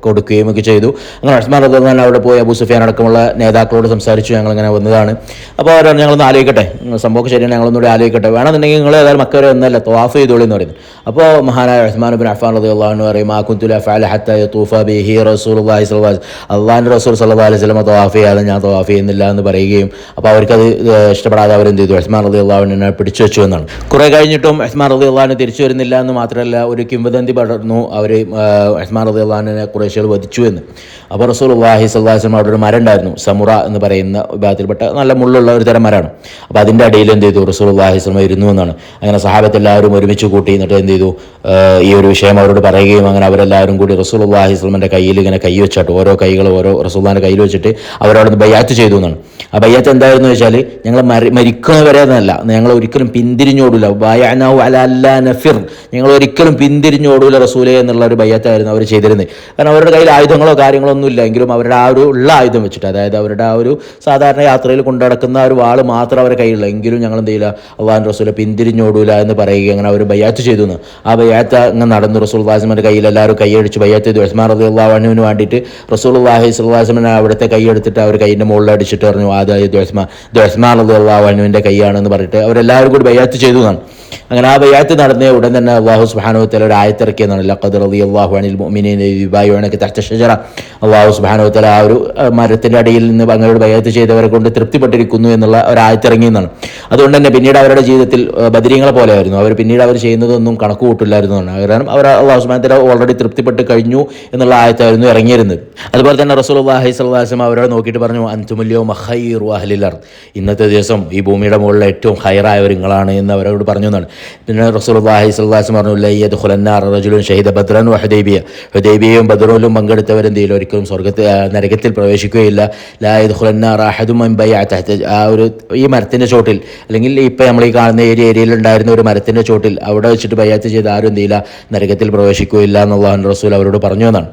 കൊടുക്കുകയും ഒക്കെ ചെയ്തു. അങ്ങനെ ഉസ്മാൻ റളിയല്ലാഹു അൻഹു അവിടെ പോയി അബൂ സുഫിയാൻ അടക്കമുള്ള നേതാക്കളോട് സംസാരിച്ചു, ഞങ്ങളിങ്ങനെ വന്നതാണ്. അപ്പോൾ അവർ ഞങ്ങളൊന്ന് ആലോചിക്കട്ടെ, സംഭവം ശരിയാണ്, ഞങ്ങളൊന്നുകൂടി ആലോചിക്കട്ടെ, വേണമെന്നുണ്ടെങ്കിൽ നിങ്ങൾ ഏതായാലും മക്ക വരെ ഒന്നല്ല തവാഫ് ചെയ്തോളി എന്ന് പറയുന്നത്. അപ്പോൾ മഹാനായ ഉസ്മാൻ ബിൻ അഫ്ഫാൻ റളിയല്ലാഹു അൻഹു പറയും, ആ കുന്തു ലാ ഫഅല ഹത്താ യതൂഫ ബിഹി റസൂലുള്ളാഹി സ്വല്ലല്ലാഹു അലൈഹി വസല്ലം, അല്ലാഹുവിൻ്റെ റസൂൽ സ്വല്ലല്ലാഹു അലൈഹി വസല്ലം തവാഫ് ചെയ്യാതെ ഞാൻ തവാഫ് ചെയ്യുന്നില്ല എന്ന് പറയുകയും, അപ്പോൾ അവർക്കത് ഇഷ്ടപ്പെടാതെ അവരെന്ത് ചെയ്തു, ഉസ്മാൻ റളിയല്ലാഹു അൻഹുവിനെ പിടിച്ചു വെച്ചു എന്നാണ്. കുറേ കഴിഞ്ഞിട്ടും ഉസ്മാൻ റളിയല്ലാഹു അൻഹു തിരിച്ചു വരുന്നില്ല എന്ന് മാത്രമല്ല, ഒരു കിംവദന്തി പടർന്നു, അവർ ഉസ്മാൻ റളിയല്ലാഹു അൻഹുവിനെ ഖുറൈശികൾ വധിച്ചു എന്ന്. അപ്പോൾ റസൂലുള്ളാഹി സ്വല്ലല്ലാഹു അലൈഹി വസല്ലം അവിടെ ഒരു മരം ഉണ്ടായിരുന്നു, സമുറ എന്ന് പറയുന്ന വിഭാഗത്തിൽപ്പെട്ട നല്ല മുള്ളുള്ള ഒരു തരം മരമാണ്. അപ്പോൾ അതിൻ്റെ അടിയിൽ എന്ത് ചെയ്തു, റസൂലുള്ളാഹി സ്വല്ലല്ലാഹു അലൈഹി വസല്ലം ഇരുന്നു എന്നാണ്. അങ്ങനെ സഹാബത്ത് എല്ലാവരും ഒരുമിച്ച് കൂട്ടി, എന്നിട്ട് എന്ത് ചെയ്തു, ഈ ഒരു വിഷയം അവരോട് പറയുകയും, അങ്ങനെ അവരെല്ലാവരും കൂടി റസൂലുള്ളാഹി സ്വല്ലല്ലാഹു അലൈഹി വസല്ലമയുടെ കയ്യിൽ ഇങ്ങനെ കൈ വെച്ചിട്ട്, ഓരോ കൈകൾ ഓരോ റസൂലുള്ളാഹിൻ്റെ കയ്യിൽ വെച്ചിട്ട് അവരോട് ബയ്യാത്ത് ചെയ്തു എന്നാണ്. ആ ബയ്യാത്ത് എന്തായിരുന്നു വെച്ചാൽ, ഞങ്ങൾ മരിക്കുന്നവരെ എന്നല്ല, ഞങ്ങൾ ഒരിക്കലും പിന്തിരിഞ്ഞോടില്ല, ബയഅനാഹു അലാ അല്ലാ നഫിർ, ഞങ്ങൾ ഒരിക്കലും പിന്തിരിഞ്ഞോടൂല റസൂലേ എന്നുള്ള ഒരു ബയ്യാത്തായിരുന്നു അവർ ചെയ്തിരുന്നത്. കാരണം അവരുടെ കയ്യിൽ ആയുധങ്ങളോ കാര്യങ്ങളോ ഒന്നും ഇല്ല, എങ്കിലും അവരുടെ ആ ഒരു ഉള്ള ആയുധം വെച്ചിട്ട്, അതായത് അവരുടെ ആ ഒരു സാധാരണ യാത്രയിൽ കൊണ്ടുനടക്കുന്ന ഒരു വാള് മാത്രം അവരുടെ കയ്യിലുള്ള, എങ്കിലും ഞങ്ങൾ എന്ത് ചെയ്യില്ല, അള്ളാഹുവിൻ്റെ റസൂലെ പിന്തിരിഞ്ഞോടൂല എന്ന് പറയുക, അങ്ങനെ അവർ ബയ്യാത്ത് ചെയ്തു എന്ന്. ആ ബയ്യാത്ത് അങ്ങനെ നടന്നു. റസൂലുള്ളാഹി സ്വല്ലല്ലാഹു കയ്യിൽ എല്ലാവരും കൈയടിച്ച് ബയ്യാത്ത് ചെയ്തു. ഉസ്മാൻ റളിയല്ലാഹു അൻഹുവിന് വേണ്ടിയിട്ട് റസൂലുള്ളാഹി സ്വല്ലല്ലാഹു അലൈഹി വസല്ലം അവിടുത്തെ കൈയെടുത്തിട്ട് അവർ കൈയിൻ്റെ മുകളിൽ അടിച്ചിട്ട് പറഞ്ഞു, അതായത് ഉസ്മാൻ റളിയല്ലാഹു അൻഹുവിൻ്റെ കൈയാണെന്ന് പറഞ്ഞിട്ട് അവരെല്ലാവരും കൂടി ബയ്യാത്ത് ചെയ്തു എന്നാണ്. അങ്ങനെ ആ ബയ്യാത്ത് നടന്ന ഉടൻ തന്നെ അല്ലാഹു സുബ്ഹാനഹു വതആല ഒരു ആയത്തിറക്കിയെന്നാണ്, ലഖദ് റളിയല്ലാഹു അനിൽ മുഅ്മിനീന യുബായിഉനക തഹ്ത ഷജറ. അല്ലാഹു സുബ്ഹാനഹു വതആല ആ ഒരു മരത്തിൻ്റെ അടിയിൽ നിന്ന് അങ്ങോട്ട് ബയ്യാത്ത് ചെയ്തവരെ കൊണ്ട് തൃപ്തിപ്പെട്ടിരിക്കുന്നു എന്നുള്ള ഒരു ആയത്തിറങ്ങിയെന്നാണ്. അതുകൊണ്ട് തന്നെ പിന്നീട് അവരുടെ ജീവിതത്തിൽ ബദരീങ്ങളെ പോലെയായിരുന്നു, അവർ പിന്നീട് അവർ ചെയ്യുന്നതൊന്നും കണക്ക് കൂട്ടില്ലായിരുന്നു എന്നാണ്. കാരണം അവർ അല്ലാഹു സുബ്ഹാനഹു വതആല ഓൾറെഡി തൃപ്തിപ്പെട്ട് കഴിഞ്ഞു എന്നുള്ള ആയത്തായിരുന്നു ഇറങ്ങിയിരുന്നത്. അതുപോലെ തന്നെ റസൂലുള്ളാഹി സ്വല്ലല്ലാഹു അലൈഹി വസല്ലം അവരോട് നോക്കിയിട്ട് പറഞ്ഞു, അൻതുമുൽ യൗമ ഖൈറു അഹ്ലിൽ അർദ്, ഇന്നത്തെ ദിവസം ഈ ഭൂമിയുടെ മുകളിൽ ഏറ്റവും ഖൈറായവർ നിങ്ങളാണ് എന്ന് അവരോട് പറഞ്ഞു എന്നാണ്. പിന്നെ റസൂലുള്ളാഹി സ്വല്ലല്ലാഹു അലൈഹി വസല്ലം പറഞ്ഞു, ലാ യദ്ഖുലന്നാർ റജുലുൻ ഷഹീദ ബദ്റൻ വ ഹുദൈബിയ, ഹുദൈബിയയും ബദ്റിലും പങ്കെടുത്തവരെന്തെങ്കിലും ഒരിക്കലും നരകത്തിൽ പ്രവേശിക്കുകയില്ല. ലാ യദ്ഖുലന്നാർ അഹദും മൻ ബൈഅ തഹ്ത, ആ ഒരു ഈ മരത്തിൻ്റെ ചോട്ടിൽ, അല്ലെങ്കിൽ ഇപ്പോൾ നമ്മൾ ഈ കാണുന്ന ഏരിയയിൽ ഉണ്ടായിരുന്ന ഒരു മരത്തിൻ്റെ ചോട്ടിൽ അവിടെ വെച്ചിട്ട് ബയ്യാത്ത് ചെയ്ത് ആരും എന്ത് ചെയ്യില്ല, നരകത്തിൽ പ്രവേശിക്കുകയില്ല എന്നുള്ളതാണ് റസൂൽ അവരോട് പറഞ്ഞു എന്നാണ്.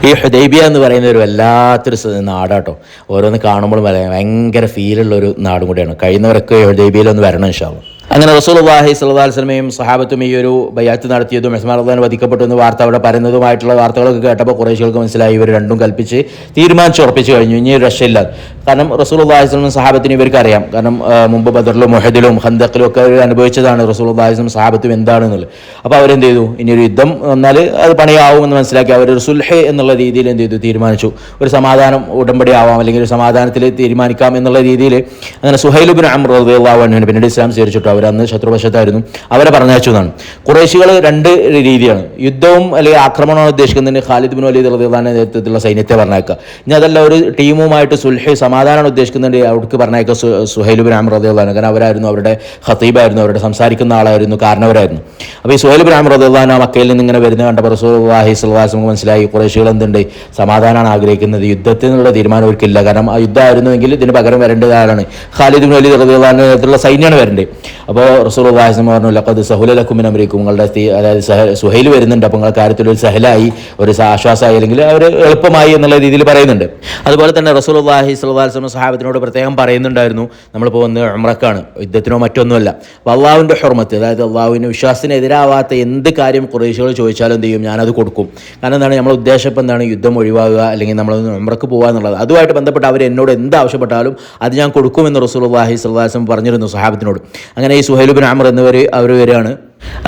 ഈ ഹുദൈബിയ എന്ന് പറയുന്ന ഒരു വല്ലാത്തൊരു നാടാട്ടോ, ഓരോന്ന് കാണുമ്പോൾ ഭയങ്കര ഫീലുള്ളൊരു നാടും കൂടിയാണ്. കഴിയുന്നവരൊക്കെ ഹുദൈബിയയിലൊന്ന് വരണം ഇൻഷാ അല്ലാഹ്. അങ്ങനെ റസൂലുള്ളാഹി സ്വല്ലല്ലാഹു അലൈഹി വസല്ലമയും സഹാബത്തും ഈ ഒരു ബയ്യാത്ത് നടത്തിയതും ഉസ്മാൻ റളിയല്ലാഹു അൻഹു വധിക്കപ്പെട്ടു എന്ന് വാർത്ത അവിടെ പറയുന്നതുമായിട്ടുള്ള വാർത്തകളൊക്കെ കേട്ടപ്പോൾ ഖുറൈശികൾക്ക് മനസ്സിലായി, ഇവർ രണ്ടും കൽപ്പിച്ച് തീരുമാനിച്ചുറപ്പിച്ച് കഴിഞ്ഞു, ഇനി ഒരു രക്ഷയില്ല. കാരണം റസൂലുള്ളാഹി സ്വല്ലല്ലാഹു അലൈഹി വസല്ലം സഹാബത്തിന് ഇവർക്ക് അറിയാം, കാരണം മുമ്പ് ബദറിലും മുഹദിലും ഖന്തഖിലും ഒക്കെ അവർ അനുഭവിച്ചതാണ് റസൂലുള്ളാഹി സ്വല്ലല്ലാഹു അലൈഹി വസല്ലം സഹാബത്തും എന്താണെന്നുള്ളത്. അപ്പോൾ അവരെന്ത് ചെയ്തു, ഇനി ഒരു യുദ്ധം വന്നാൽ അത് പണിയാവുമെന്ന് മനസ്സിലാക്കി അവരൊരു സുൽഹ് എന്നുള്ള രീതിയിൽ എന്ത് ചെയ്തു, തീരുമാനിച്ചു. ഒരു സമാധാനം ഉടമ്പടി ആവാം, അല്ലെങ്കിൽ ഒരു സമാധാനത്തിൽ തീരുമാനിക്കാം എന്നുള്ള രീതിയിൽ അങ്ങനെ സുഹൈൽ ഇബ്നു അംർ റളിയല്ലാഹു അൻഹു പിന്നീട് ഇസ്ലാം സ്വീകരിച്ചിട്ടു അവരന്ന് ശത്രുപക്ഷത്തായിരുന്നു, അവരെ പറഞ്ഞയച്ചു എന്നാണ്. ഖുറൈശികൾ രണ്ട് രീതിയാണ്, യുദ്ധവും അല്ലെങ്കിൽ ആക്രമണമാണ് ഉദ്ദേശിക്കുന്നതിന് ഖാലിദ് ബിൻ വലീദ് റളിയല്ലാഹു അൻഹു നേതൃത്വത്തിലുള്ള സൈന്യത്തെ പറഞ്ഞേക്കുക. ഇനി അതല്ല ഒരു ടീമുമായിട്ട് സുൽഹ് സമാധാനമാണ് ഉദ്ദേശിക്കുന്നുണ്ട്, അവർക്ക് പറഞ്ഞേക്കുക സുഹൈൽ ബിൻ അംർ റളിയല്ലാഹു അൻഹു, കാരണം അവരായിരുന്നു അവരുടെ ഖതീബായിരുന്നു, അവരുടെ സംസാരിക്കുന്ന ആളായിരുന്നു, കാരണവരായിരുന്നു. അപ്പോൾ ഈ സുഹൈൽ ബിൻ അംർ റളിയല്ലാഹു അൻഹു മക്കയിൽ നിന്ന് ഇങ്ങനെ വരുന്ന കണ്ടപ്പോൾ റസൂലുള്ളാഹി സ്വല്ലല്ലാഹു അലൈഹി വസല്ലം മനസ്സിലായി ഖുറൈശികൾ എന്തുണ്ട്, സമാധാനമാണ് ആഗ്രഹിക്കുന്നത്, യുദ്ധത്തിനുള്ള തീരുമാനം അവർക്കില്ല. കാരണം ആ യുദ്ധമായിരുന്നുവെങ്കിൽ ഇതിന് പകരം വരേണ്ടത് ആരാണ്? ഖാലിദ് ബിൻ വലീദ് റളിയല്ലാഹു അൻഹു നേതൃത്വത്തിലുള്ള സൈന്യമാണ് വരേണ്ടത്. അപ്പോൾ റസൂലുള്ളാഹി സ്വല്ലല്ലാഹു അലൈഹി വസല്ലം പറഞ്ഞു, ലഖദ് സഹുല ലക്കും മിൻ അംരിക്കും, നിങ്ങളുടെ അതായത് സുഹൈൽ വരുന്നുണ്ട്, അപ്പോൾ നിങ്ങളുടെ കാര്യത്തിൽ ഒരു സഹലായി, ഒരു ആശ്വാസമായി, അല്ലെങ്കിൽ അവർ എളുപ്പമായി എന്നുള്ള രീതിയിൽ പറയുന്നുണ്ട്. അതുപോലെ തന്നെ റസൂലുള്ളാഹി സ്വല്ലല്ലാഹു അലൈഹി വസല്ലം സഹാബത്തിനോട് പ്രത്യേകം പറയുന്നുണ്ടായിരുന്നു, നമ്മളിപ്പോൾ വന്ന് ഉംറക്കാണ്, യുദ്ധത്തിനോ മറ്റൊന്നുമല്ല. അപ്പോൾ അള്ളാഹുവിൻ്റെ ഹുർമത്ത്, അതായത് അള്ളാഹുവിൻ്റെ വിശ്വാസത്തിന് എതിരാവാത്ത എന്ത് കാര്യം ഖുറൈശികൾ ചോദിച്ചാലും എന്ത് ചെയ്യും, ഞാനത് കൊടുക്കും. കാരണം എന്താണ്, നമ്മുടെ ഉദ്ദേശം ഇപ്പം എന്താണ്, യുദ്ധം ഒഴിവാകുക അല്ലെങ്കിൽ നമ്മൾ ഉംറക്ക് പോകുക എന്നുള്ളത്. അതുമായിട്ട് ബന്ധപ്പെട്ട് അവർ എന്നോട് എന്ത് ആവശ്യപ്പെട്ടാലും അത് ഞാൻ കൊടുക്കുമെന്ന് റസൂലുള്ളാഹി സ്വല്ലല്ലാഹു അലൈഹി വസല്ലം പറഞ്ഞിരുന്നു സഹാബത്തിനോട്. അങ്ങനെ ഈ സുഹൈൽ ബിൻ അംർ എന്നിവർ അവർ വരികയാണ്.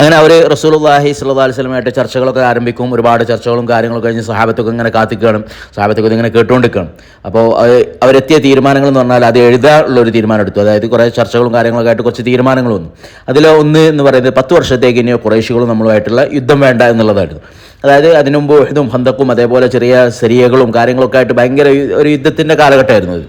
അങ്ങനെ അവർ റസൂലുള്ളാഹി സ്വല്ലല്ലാഹു അലൈഹി വസല്ലമയായിട്ട് ചർച്ചകളൊക്കെ ആരംഭിക്കും. ഒരുപാട് ചർച്ചകളും കാര്യങ്ങളും കഴിഞ്ഞ് സഹാബത്തൊക്കെ ഇങ്ങനെ കാത്തിക്കുകയാണ്, സഹാബത്തൊക്കെ ഇങ്ങനെ കേട്ടുകൊണ്ടിരിക്കുകയാണ്. അപ്പോൾ അവരെത്തിയ തീരുമാനങ്ങൾ എന്ന് പറഞ്ഞാൽ അത് എഴുതാനുള്ളൊരു തീരുമാനം എടുത്തു. അതായത് കുറേ ചർച്ചകളും കാര്യങ്ങളൊക്കെ ആയിട്ട് കുറച്ച് തീരുമാനങ്ങൾ വന്നു. അതിൽ ഒന്ന് എന്ന് പറയുന്നത് 10 വർഷത്തേക്ക് ഇനി ഖുറൈശികളും നമ്മളുമായിട്ടുള്ള യുദ്ധം വേണ്ട എന്നുള്ളതായിരുന്നു. അതായത് അതിനു മുമ്പ് ഉഹ്ദും ഖന്തക്കും അതേപോലെ ചെറിയ സരിയകളും കാര്യങ്ങളൊക്കെ ആയിട്ട് ഭയങ്കര ഒരു യുദ്ധത്തിൻ്റെ കാലഘട്ടമായിരുന്നു അത്.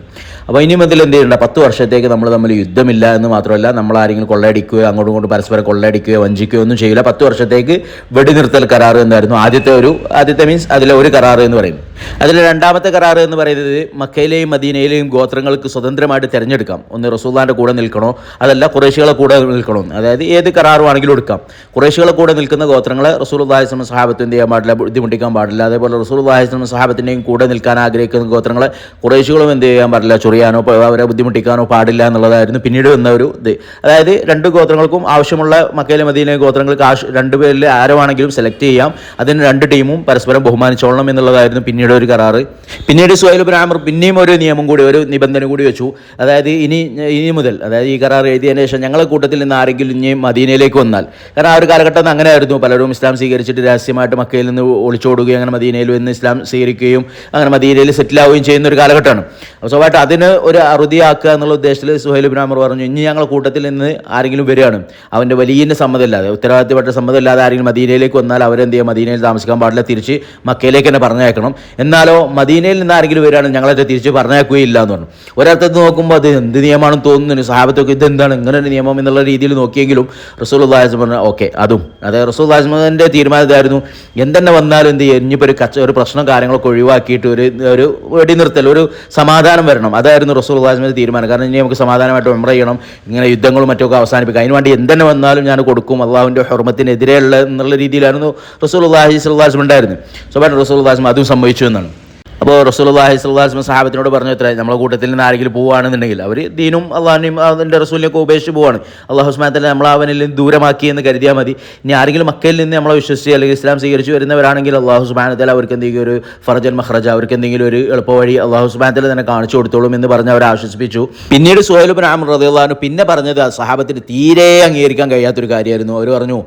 അപ്പോൾ ഇനി മുതൽ എന്ത് ചെയ്യണ്ട, 10 വർഷത്തേക്ക് നമ്മൾ തമ്മിൽ യുദ്ധമില്ല എന്ന് മാത്രമല്ല, നമ്മൾ ആരെങ്കിലും കൊള്ളയടിക്കുകയോ അങ്ങോട്ടും ഇങ്ങോട്ടും പരസ്പരം കൊള്ളയടിക്കുകയോ വഞ്ചിക്കുകയോ ഒന്നും ചെയ്യില്ല. 10 വർഷത്തേക്ക് വെടിനിർത്തൽ കരാർ എന്നായിരുന്നു ആദ്യത്തെ മീൻസ് അതിലെ ഒരു കരാർ എന്ന് പറയുന്നത്. അതിൽ രണ്ടാമത്തെ കരാർ എന്ന് പറയുന്നത് മക്കയിലെയും മദീനയിലെയും ഗോത്രങ്ങൾക്ക് സ്വതന്ത്രമായിട്ട് തിരഞ്ഞെടുക്കാം. ഒന്ന് റസൂലുള്ളാഹിന്റെ കൂടെ നിൽക്കണോ, അതല്ല ഖുറൈശികളെ കൂടെ നിൽക്കണോ, അതായത് ഏത് കരാറും ആണെങ്കിലും എടുക്കാം. ഖുറൈശികളെ കൂടെ നിൽക്കുന്ന ഗോത്രങ്ങളെ റസൂലുള്ളാഹി സ്വല്ലല്ലാഹു അലൈഹി വസല്ലം സഹാബത്ത് എന്ത് ചെയ്യാൻ പാടില്ല, ബുദ്ധിമുട്ടിക്കാൻ പാടില്ല. അതേപോലെ റസൂലുള്ളാഹി സ്വല്ലല്ലാഹു അലൈഹി വസല്ലം സഹാബത്തിൻ്റെയും കൂടെ നിൽക്കാൻ ആഗ്രഹിക്കുന്ന ഗോത്രങ്ങളെ ഖുറൈശികളും എന്ത് ചെയ്യാൻ പാടില്ല, ചൊറിയാനോ അവരെ ബുദ്ധിമുട്ടിക്കാനോ പാടില്ല എന്നുള്ളതായിരുന്നു പിന്നീട് വന്ന ഒരു ഇത്. അതായത് രണ്ട് ഗോത്രങ്ങൾക്കും ആവശ്യമുള്ള മക്കയിലെ മദീനയിലെ ഗോത്രങ്ങൾക്ക് രണ്ടുപേരിൽ ആരുമാണെങ്കിലും സെലക്ട് ചെയ്യാം, അതിന് രണ്ട് ടീമും പരസ്പരം ബഹുമാനിച്ചോളണം എന്നുള്ളതായിരുന്നു പിന്നീട് ഒരു കരാറ്. പിന്നീട് സുഹൈൽ ബിൻ അംർ പിന്നെയും ഒരു നിയമം കൂടി, ഒരു നിബന്ധന കൂടി വെച്ചു. അതായത് ഇനി മുതൽ, അതായത് ഈ കരാർ എഴുതിയതിന് ശേഷം ഞങ്ങളുടെ കൂട്ടത്തിൽ നിന്ന് ആരെങ്കിലും ഇനി മദീനയിലേക്ക് വന്നാൽ, കാരണം ആ ഒരു കാലഘട്ടം അങ്ങനെയായിരുന്നു, പലരും ഇസ്ലാം സ്വീകരിച്ചിട്ട് രഹസ്യമായിട്ട് മക്കയിൽ നിന്ന് ഒളിച്ചോടുകയും അങ്ങനെ മദീനയിൽ നിന്ന് ഇസ്ലാം സ്വീകരിക്കുകയും അങ്ങനെ മദീനയിൽ സെറ്റിലാവുകയും ചെയ്യുന്ന ഒരു കാലഘട്ടമാണ്. അപ്പോൾ സ്വാഭാവികമായിട്ട് അതിന് ഒരു അറുതിയാക്കുക എന്നുള്ള ഉദ്ദേശത്തിൽ സുഹൈൽ ബിൻ അംർ പറഞ്ഞു, ഇനി ഞങ്ങളുടെ കൂട്ടത്തിൽ നിന്ന് ആരെങ്കിലും വരികയാണ്, അവൻ്റെ വലിയ സമ്മതമില്ലാതെ, ഉത്തരവാദിത്തപ്പെട്ട സമ്മതമില്ലാതെ ആരെങ്കിലും മദീനയിലേക്ക് വന്നാൽ അവരെന്ത് ചെയ്യുക, മദീനയിൽ താമസിക്കാൻ പാടില്ല, തിരിച്ച് മക്കയിലേക്ക് തന്നെ പറഞ്ഞയക്കണം. എന്നാലോ മദീനയിൽ നിന്ന് ആരെങ്കിലും വരികയാണെങ്കിൽ ഞങ്ങളെ തിരിച്ച് പറഞ്ഞയക്കുകയില്ല എന്ന് പറഞ്ഞു. ഒരർത്ഥത്ത് നോക്കുമ്പോൾ അത് എന്ത് നിയമമാണെന്ന് തോന്നുന്നു, സഹാബത്തൊക്കെ ഇതെന്താണ് ഇങ്ങനെ ഒരു നിയമം എന്നുള്ള രീതിയിൽ നോക്കിയെങ്കിലും റസൂലുള്ളാഹി സ്വല്ലല്ലാഹു അലൈഹി വസല്ലം ഓക്കെ അതും, അതായത് റസൂലുള്ളാഹി സ്വല്ലല്ലാഹു അലൈഹി വസല്ലമയുടെ തീരുമാനം ഇതായിരുന്നു, എന്തെന്നെ വന്നാലും എന്ത് ചെയ്യും, ഇനിയിപ്പോൾ ഒരു പ്രശ്നം കാര്യങ്ങളൊക്കെ ഒഴിവാക്കിയിട്ട് ഒരു വെടിനിർത്തൽ, ഒരു സമാധാനം വരണം, അതായിരുന്നു റസൂലുള്ളാഹി സ്വല്ലല്ലാഹു അലൈഹി വസല്ലം തീരുമാനം. കാരണം ഇനി നമുക്ക് സമാധാനമായിട്ട് ഉംറ ചെയ്യണം, ഇങ്ങനെ യുദ്ധങ്ങളും മറ്റൊക്കെ അവസാനിപ്പിക്കുക, അതിന് വേണ്ടി എന്തെന്നെ വന്നാലും ഞാൻ കൊടുക്കും, അള്ളാഹുവിൻ്റെ ഹുർമത്തിനെതിരെയുള്ള എന്നുള്ള രീതിയിലായിരുന്നു റസൂലുള്ളാഹി സ്വല്ലല്ലാഹു അലൈഹി വസല്ലം ഉണ്ടായിരുന്നു. സ്വാഭാവികമായിട്ടും റസൂലുള്ളാഹി സ്വല്ലല്ലാഹു അലൈഹി വസല്ലം അതും സംഭവിച്ചു എന്നാണ്. അപ്പോൾ റസൂലുള്ളാഹി സ്വല്ലല്ലാഹു അലൈഹി വസല്ലം സഹാബത്തിനോട് പറഞ്ഞു, ഇത്ര നമ്മളെ കൂട്ടത്തിൽ നിന്ന് ആരെങ്കിലും പോവുകയാണെന്നുണ്ടെങ്കിൽ അവർ ദീനും അള്ളാഹിനെയും അതിൻ്റെ റസൂലിനെയൊക്കെ ഉപേക്ഷിച്ച് പോവാണ്, അള്ളാഹു സുബ്ഹാനഹു വ തആല നമ്മളെ അവനിൽ നിന്ന് ദൂരമാക്കി എന്ന് കരുതിയാൽ മതി. ഇനി ആരെങ്കിലും മക്കയിൽ നിന്ന് നമ്മളെ വിശ്വസിച്ച് അല്ലെങ്കിൽ ഇസ്ലാം സ്വീകരിച്ച് വരുന്നവരാണെങ്കിൽ അള്ളാഹു സുബ്ഹാനഹു വ തആല അവർക്ക് എന്തെങ്കിലും ഒരു ഫർജൻ മഖ്റജ, അവർക്ക് എന്തെങ്കിലും ഒരു എളുപ്പവഴി അള്ളാഹു സുബ്ഹാനഹു വ തആല തന്നെ കാണിച്ചു കൊടുത്തോളും എന്ന് പറഞ്ഞ് അവരെ ആശ്വസിപ്പിച്ചു. പിന്നീട് സുഹൈൽ ബിൻ അംർ റളിയല്ലാഹു അൻഹു പിന്നെ പറഞ്ഞത് സഹാബത്തിന് തീരെ അംഗീകരിക്കാൻ കഴിയാത്തൊരു കാര്യമായിരുന്നു. അവർ പറഞ്ഞു,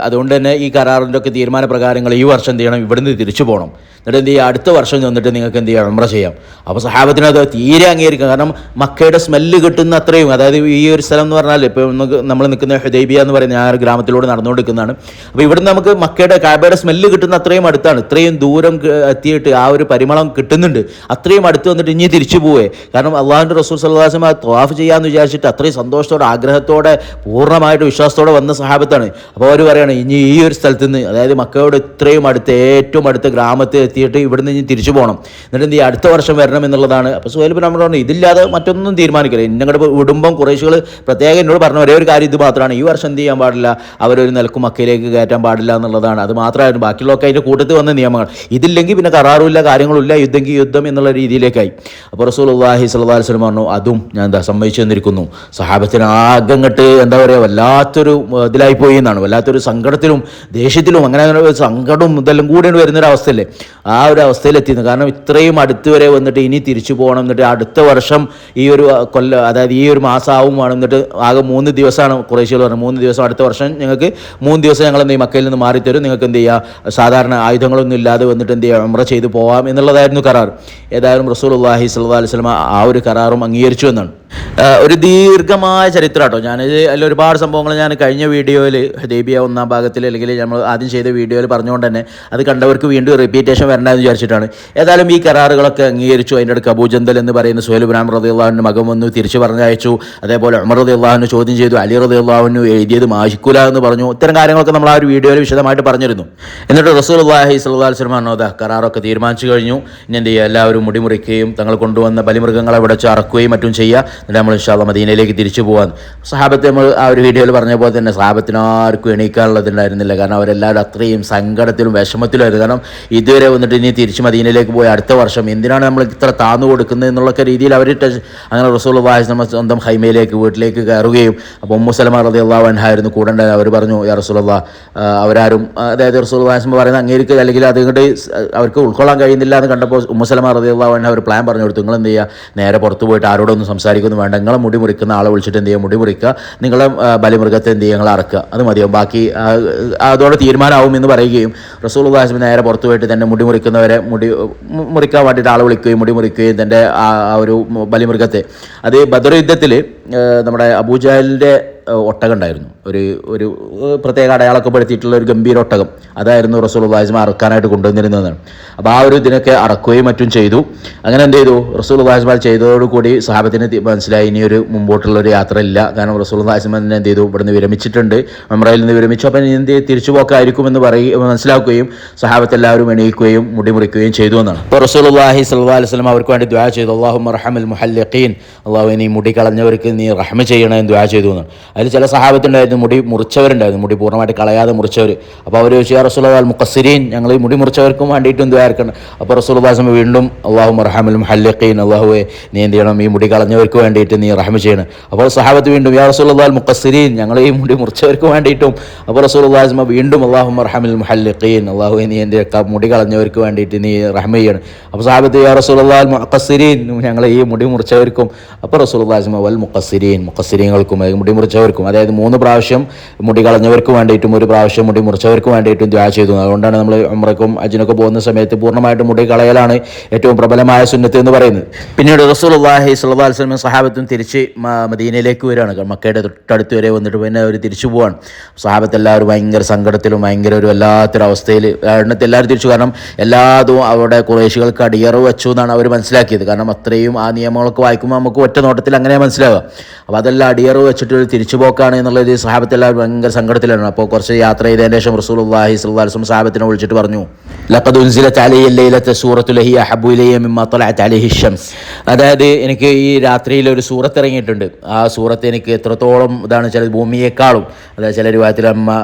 അതുകൊണ്ട് തന്നെ ഈ കരാറിൻ്റെ ഒക്കെ തീരുമാനപ്രകാരങ്ങൾ ഈ വർഷം എന്ത് ചെയ്യണം, ഇവിടുന്ന് തിരിച്ചു പോകണം, എന്നിട്ട് എന്ത് ചെയ്യുക, അടുത്ത വർഷം ചെന്നിട്ട് നിങ്ങൾക്ക് എന്ത് ചെയ്യാം, ഉംറ ചെയ്യാം. അപ്പോൾ സഹാബത്തിന് അത് തീരെ അംഗീകരിക്കാം. കാരണം മക്കയുടെ സ്മെല്ല് കിട്ടുന്ന അത്രയും, അതായത് ഈ ഒരു സ്ഥലം എന്ന് പറഞ്ഞാൽ ഇപ്പോൾ നമ്മൾ നിൽക്കുന്ന ഹുദൈബിയ എന്ന് പറയുന്ന ആ ഒരു ഗ്രാമത്തിലൂടെ നടന്നുകൊണ്ടിരിക്കുന്നതാണ്. അപ്പോൾ ഇവിടുന്ന് നമുക്ക് മക്കയുടെ കാബയുടെ സ്മെല്ല് കിട്ടുന്ന അത്രയും അടുത്താണ്, ഇത്രയും ദൂരം എത്തിയിട്ട് ആ ഒരു പരിമളം കിട്ടുന്നുണ്ട്, അത്രയും അടുത്ത് വന്നിട്ട് ഇനി തിരിച്ചു പോവേ. കാരണം അള്ളാഹുവിൻ്റെ റസൂൽ സ്വല്ലല്ലാഹു അലൈഹി വസല്ലം ത്വാഫ് ചെയ്യാമെന്ന് വിചാരിച്ചിട്ട് അത്രയും സന്തോഷത്തോടെ ആഗ്രഹത്തോടെ പൂർണ്ണമായിട്ട് വിശ്വാസത്തോടെ വന്ന സഹാബത്താണ്. അപ്പോൾ അവർ പറയാണ്, ഇനി ഈ ഒരു സ്ഥലത്ത് നിന്ന്, അതായത് മക്കയോട് ഇത്രയും അടുത്ത് ഏറ്റവും അടുത്ത ഗ്രാമത്തിൽ എത്തിയിട്ട് ഇവിടുന്ന് ഇനി തിരിച്ചു പോകണം, എന്നിട്ട് എന്ത് ചെയ്യുക, അടുത്ത വർഷം വരണം എന്നുള്ളതാണ്. അപ്പോൾ സുഹൈൽ ബിൻ അംർ പറഞ്ഞു, ഇതില്ലാതെ മറ്റൊന്നും തീരുമാനിക്കില്ല. ഞങ്ങളുടെ കുടുംബം ഖുറൈശികൾ പ്രത്യേകം എന്നോട് പറഞ്ഞ ഒരേ ഒരു കാര്യം ഇത് മാത്രമാണ്, ഈ വർഷം എന്ത് ചെയ്യാൻ പാടില്ല, അവരൊരു നിലക്കും മക്കയിലേക്ക് കയറ്റാൻ പാടില്ല എന്നുള്ളതാണ്. അത് മാത്രമായിരുന്നു, ബാക്കിയുള്ളതൊക്കെ അതിൻ്റെ കൂട്ടത്തിൽ വന്ന നിയമങ്ങൾ. ഇതില്ലെങ്കിൽ പിന്നെ കരാറുമില്ല, കാര്യങ്ങളുമില്ല, യുദ്ധം എന്നുള്ള രീതിയിലേക്കായി. അപ്പോൾ റസൂലുള്ളാഹി സ്വല്ലല്ലാഹു അലൈഹി വസല്ലം പറഞ്ഞു, അതും ഞാൻ സമ്മതിച്ചു തന്നിരിക്കുന്നു. സഹാബത്തിന് ആകെ ഇങ്ങോട്ട് എന്താ പറയുക, വല്ലാത്തൊരു ഇതിലായിപ്പോയി എന്നാണ്, വല്ലാത്തൊരു സങ്കടത്തിലും ദേഷ്യത്തിലും അങ്ങനെ സങ്കടവും ഇതെല്ലാം കൂടി വരുന്നൊരവസ്ഥയല്ലേ, ആ ഒരു അവസ്ഥയിലെത്തിയിരുന്നു. കാരണം ഇത്രയും അടുത്ത് വരെ വന്നിട്ട് ഇനി തിരിച്ചു പോകണം, എന്നിട്ട് അടുത്ത വർഷം ഈ ഒരു അതായത് ഈ ഒരു മാസമാവും വേണം, എന്നിട്ട് ആകെ 3 ദിവസമാണ് ഖുറൈശികൾ പറഞ്ഞത്, 3 ദിവസം അടുത്ത വർഷം ഞങ്ങൾക്ക് 3 ദിവസം ഞങ്ങൾ എന്ത് ചെയ്യും, മക്കയിൽ നിന്ന് മാറിത്തരും, നിങ്ങൾക്ക് എന്ത് ചെയ്യുക, സാധാരണ ആയുധങ്ങളൊന്നും ഇല്ലാതെ വന്നിട്ട് എന്ത് ചെയ്യുക, ഉംറ ചെയ്ത് പോവാം എന്നുള്ളതായിരുന്നു കരാർ. ഏതായാലും റസൂലുള്ളാഹി സ്വല്ലല്ലാഹു അലൈഹി വസല്ലം ആ ഒരു കരാറും അംഗീകരിച്ചു എന്നാണ്. ഒരു ദീർഘമായ ചരിത്രം കേട്ടോ. അതിൽ ഒരുപാട് സംഭവങ്ങൾ ഞാൻ കഴിഞ്ഞ വീഡിയോയിൽ ഹുദൈബിയ ഒന്നാം ഭാഗത്തിൽ അല്ലെങ്കിൽ നമ്മൾ ആദ്യം ചെയ്ത വീഡിയോയിൽ പറഞ്ഞുകൊണ്ട് തന്നെ അത് കണ്ടവർക്ക് വീണ്ടും റിപ്പീറ്റേഷൻ വരണമെന്ന് വിചാരിച്ചിട്ടാണ്. ഏതായാലും ഈ കരാറുകളൊക്കെ അംഗീകരിച്ചു. അതിൻ്റെ അടുക്ക് അബൂജന്തൽ എന്ന് പറയുന്ന സുഹൈൽ ഇബ്ൻ അംർ റളിയല്ലാഹുവിൻ്റെ മകൻ വന്നു തിരിച്ചു പറഞ്ഞയച്ചു. അതേപോലെ ഉമർ റളിയല്ലാഹുവിനെ ചോദ്യം ചെയ്തു. അലി റളിയല്ലാഹുവിന് എഴുതിയത് മാഷിക്കൂല എന്ന് പറഞ്ഞു. ഇത്തരം കാര്യങ്ങളൊക്കെ നമ്മൾ ആ ഒരു വീഡിയോയിൽ വിശദമായിട്ട് പറഞ്ഞിരുന്നു. എന്നിട്ട് റസൂലുള്ളാഹി സ്വല്ലല്ലാഹു അലൈഹി വസല്ലം പറഞ്ഞു, കരാറൊക്കെ തീരുമാനിച്ചു കഴിഞ്ഞു, ഇനി എന്ത് ചെയ്യുക, എല്ലാവരും മുടിമുറിക്കുകയും തങ്ങൾ കൊണ്ടുവന്ന ബലിമൃഗങ്ങളെ ഇവിടെ അറക്കുകയും മറ്റും ചെയ്യുക. എന്നിട്ട് നമ്മൾ ഇൻഷാ അല്ലാഹ് മദീനയിലേക്ക് തിരിച്ചു പോകാൻ. സഹാബത്തെ നമ്മൾ ആ ഒരു വീഡിയോയിൽ പറഞ്ഞ പോലെ തന്നെ സഹാബത്തിന് ആർക്കും എണീക്കാനുള്ളതുണ്ടായിരുന്നില്ല. കാരണം അവരെല്ലാവരും അത്രയും സങ്കടത്തിലും വിഷമത്തിലുമായിരുന്നു. കാരണം ഇതുവരെ വന്നിട്ട് ഇനി തിരിച്ച് മദീനയിലേക്ക് പോയി അടുത്ത വർഷം എന്തിനാണ് നമ്മൾ ഇത്ര താന്നു കൊടുക്കുന്നത് എന്നുള്ളൊക്കെ രീതിയിൽ അവർ അങ്ങനെ റസൂലുള്ളാഹി സ്വല്ലല്ലാഹു സ്വന്തം ഹൈമയിലേക്ക് വീട്ടിലേക്ക് കയറുകയും അപ്പോൾ ഉമ്മു സലമ റളിയല്ലാഹു അൻഹ ആയിരുന്നു കൂടെ ഉണ്ടായത്. അവർ പറഞ്ഞു, യാ റസൂലല്ലാഹ്, അവരാരും അതായത് റസൂലുള്ളാഹി സ്വല്ലല്ലാഹു പറയുന്നത് അംഗീകരിക്കുക അല്ലെങ്കിൽ അതുകൊണ്ട് അവർക്ക് ഉൾക്കൊള്ളാൻ കഴിയുന്നില്ല എന്ന് കണ്ടപ്പോൾ ഉമ്മു സലമ റളിയല്ലാഹു അൻഹ ഒരു പ്ലാൻ പറഞ്ഞു കൊടുത്തു. നിങ്ങൾ എന്ത് ചെയ്യുക, നേരെ പുറത്ത് പോയിട്ട് ആരോടൊന്നും സംസാരിക്കുന്നു വേണ്ട, നിങ്ങളെ മുടി മുറിക്കുന്ന ആളെ വിളിച്ചിട്ട് എന്ത് ചെയ്യുക, മുടി മുറിക്കുക, നിങ്ങളെ ബലിമൃഗത്തെ എന്ത് ചെയ്യുക, നിങ്ങൾ അറക്കുക, അത് മതിയാവും, ബാക്കി അതോടെ തീരുമാനമാവും എന്ന് പറയുകയും റസൂലുള്ളാഹി സ്വല്ലല്ലാഹു നേരെ പുറത്ത് പോയിട്ട് തന്നെ മുടി മുറിക്കുന്നവരെ മുറിക്കാൻ വേണ്ടിയിട്ട് ആളെ വിളിക്കുകയും മുടി മുറിക്കുകയും തൻ്റെ ആ ഒരു ബലിമൃഗത്തെ അത് ബദർ യുദ്ധത്തിൽ നമ്മുടെ അബൂജഹലിൻ്റെ ഒട്ടകം ഉണ്ടായിരുന്നു, ഒരു പ്രത്യേക അടയാളമൊക്കെ പെടുത്തിയിട്ടുള്ള ഒരു ഗംഭീര ഒട്ടകം. അതായിരുന്നു റസൂലുള്ളാഹി സ്വല്ലല്ലാഹു അറക്കാനായിട്ട് കൊണ്ടുവന്നിരുന്നതാണ്. അപ്പോൾ ആ ഒരു ഇതിനൊക്കെ അറക്കുകയും മറ്റും ചെയ്തു. അങ്ങനെ എന്ത് ചെയ്തു, റസൂലുള്ളാഹി സ്വല്ലല്ലാഹു ചെയ്തതോടുകൂടി സഹാബത്തിന് മനസ്സിലായി ഇനി ഒരു മുമ്പോട്ടുള്ളൊരു യാത്ര ഇല്ല. കാരണം റസൂലുള്ളാഹി സ്വല്ലല്ലാഹു എന്ത് ചെയ്തു, ഇവിടുന്ന് വിരമിച്ചിട്ടുണ്ട്, ഉംറയിൽ നിന്ന് വിരമിച്ചു. അപ്പം എന്ത് തിരിച്ചു പോക്കായിരിക്കുമെന്ന് മനസ്സിലാക്കുകയും സഹാബത്ത് എല്ലാവരും എണീക്കുകയും മുടി മുറിക്കുകയും ചെയ്തു എന്നാണ്. അപ്പോൾ റസൂലുള്ളാഹി സ്വല്ലല്ലാഹു അലൈഹി വസല്ലം അവർക്ക് വേണ്ടി ദുആ ചെയ്തു, അല്ലാഹുമ്മ അർഹമിൽ മുഹല്ലിഖീൻ, അല്ലാഹു നീ മുടി കളഞ്ഞവർക്ക് നീ റഹ്മ ചെയ്യണമെന്ന് ദുആ ചെയ്തു എന്നാണ്. അതിൽ ചില സഹാബത്തുണ്ടായിരുന്നു മുടി മുറിച്ചവരുണ്ടായിരുന്നു, മുടി പൂർണ്ണമായിട്ട് കളയാതെ മുറിച്ചവർ. അപ്പോൾ അവർ ചോദിച്ചു, യാ റസൂലല്ലാഹ് അൽ മുഖസ്സിരീൻ, ഞങ്ങൾ ഈ മുടി മുറിച്ചവർക്കും വേണ്ടിയിട്ടും ദ്വാരക്കണം. അപ്പോൾ റസൂലുള്ളാഹി വീണ്ടും അല്ലാഹുമ്മ അർഹമിൽ മുഹല്ലിഖീൻ, അല്ലാഹുവേ നീ എന്ത് ചെയ്യണം, ഈ മുടി കളഞ്ഞവർക്ക് വേണ്ടിയിട്ട് നീ റഹ്മ ചെയ്യണം. അപ്പോൾ സഹാബത്ത് വീണ്ടും യാ റസൂലല്ലാഹ് അൽ മുഖസ്സിരീൻ, ഞങ്ങൾ ഈ മുടി മുറിച്ചവർക്ക് വേണ്ടിയിട്ടും. അപ്പോൾ റസൂലുള്ളാഹി വീണ്ടും അല്ലാഹുമ്മ അർഹമിൽ മുഹല്ലിഖീൻ, അല്ലാഹുവേ നീ എൻ്റെ മുടി കളഞ്ഞവർക്ക് വേണ്ടിയിട്ട് നീ റഹ്മ ചെയ്യണം. അപ്പോൾ സഹാബത്ത് യാ റസൂലല്ലാഹ് അൽ മുഖസ്സിരീൻ, ഞങ്ങൾ ഈ മുടി മുറിച്ചവർക്കും. അപ്പോൾ റസൂലുള്ളാഹി വൽ മുഖസ്സിരീൻ, മുഖസ്സിരീങ്ങൾക്കും മുടി മുറിച്ചവർക്കും, അതായത് 3 പ്രാവശ്യം മുടി കളഞ്ഞവർക്ക് വേണ്ടിയിട്ടും 1 പ്രാവശ്യം മുടി മുറിച്ചവർക്ക് വേണ്ടിയിട്ടും ദുആ ചെയ്തു. അതുകൊണ്ടാണ് നമ്മൾ ഉംറയ്ക്കും ഹജ്ജിനൊക്കെ പോകുന്ന സമയത്ത് പൂർണ്ണമായിട്ടും മുടി കളയലാണ് ഏറ്റവും പ്രബലമായ സുന്നത്ത് എന്ന് പറയുന്നത്. പിന്നീട് റസൂലുള്ളാഹി സ്വല്ലല്ലാഹു അലൈഹി വസല്ലം സഹാബത്തും തിരിച്ച് മദീനയിലേക്ക് വരികയാണ്. മക്കയുടെ തൊട്ടടുത്ത് വരെ വന്നിട്ട് പിന്നെ അവർ തിരിച്ചു പോവാണ്. സഹാബത്ത് എല്ലാവരും ഭയങ്കര സങ്കടത്തിലും ഭയങ്കര ഒരു വല്ലാത്തൊരവസ്ഥയിൽ എണ്ണത്തിൽ എല്ലാവരും തിരിച്ചു. കാരണം എല്ലാതും അവിടെ കുറേശികൾക്ക് അടിയറവ് വെച്ചു എന്നാണ് അവർ മനസ്സിലാക്കിയത്. കാരണം അത്രയും ആ നിയമങ്ങളൊക്കെ വായിക്കുമ്പോൾ നമുക്ക് ഒറ്റ നോട്ടത്തിൽ അങ്ങനെ മനസ്സിലാവുക. അപ്പോൾ അതെല്ലാം അടിയറവ് വെച്ചിട്ട് ഒരു തിരിച്ചുപോക്കാണ് എന്നുള്ളത് സഹാബത്തെല്ലാവരും ഭയങ്കര സങ്കടത്തിലാണ്. അപ്പോൾ കുറച്ച് യാത്ര ചെയ്തതിന് ശേഷം റസൂലുള്ളാഹി സ്വല്ലല്ലാഹു അലൈഹി വസല്ലം സഹാബത്തിനെ വിളിച്ചിട്ട് പറഞ്ഞു, ലഖദ് ഉൻസിലത് അലയ്യ ലൈലത സൂറത്തുൽ ഹിയ അഹബ്ബു ഇലയ്യ മിമ്മാ തലഅത് അലൈഹി ശംസ്. അതായത് എനിക്ക് ഈ രാത്രിയിൽ ഒരു സൂറത്ത് ഇറങ്ങിയിട്ടുണ്ട്. ആ സൂറത്ത് എനിക്ക് എത്രത്തോളം ഇതാണ്, ചില ഭൂമിയേക്കാളും, അതായത് ചില രൂപത്തിൽ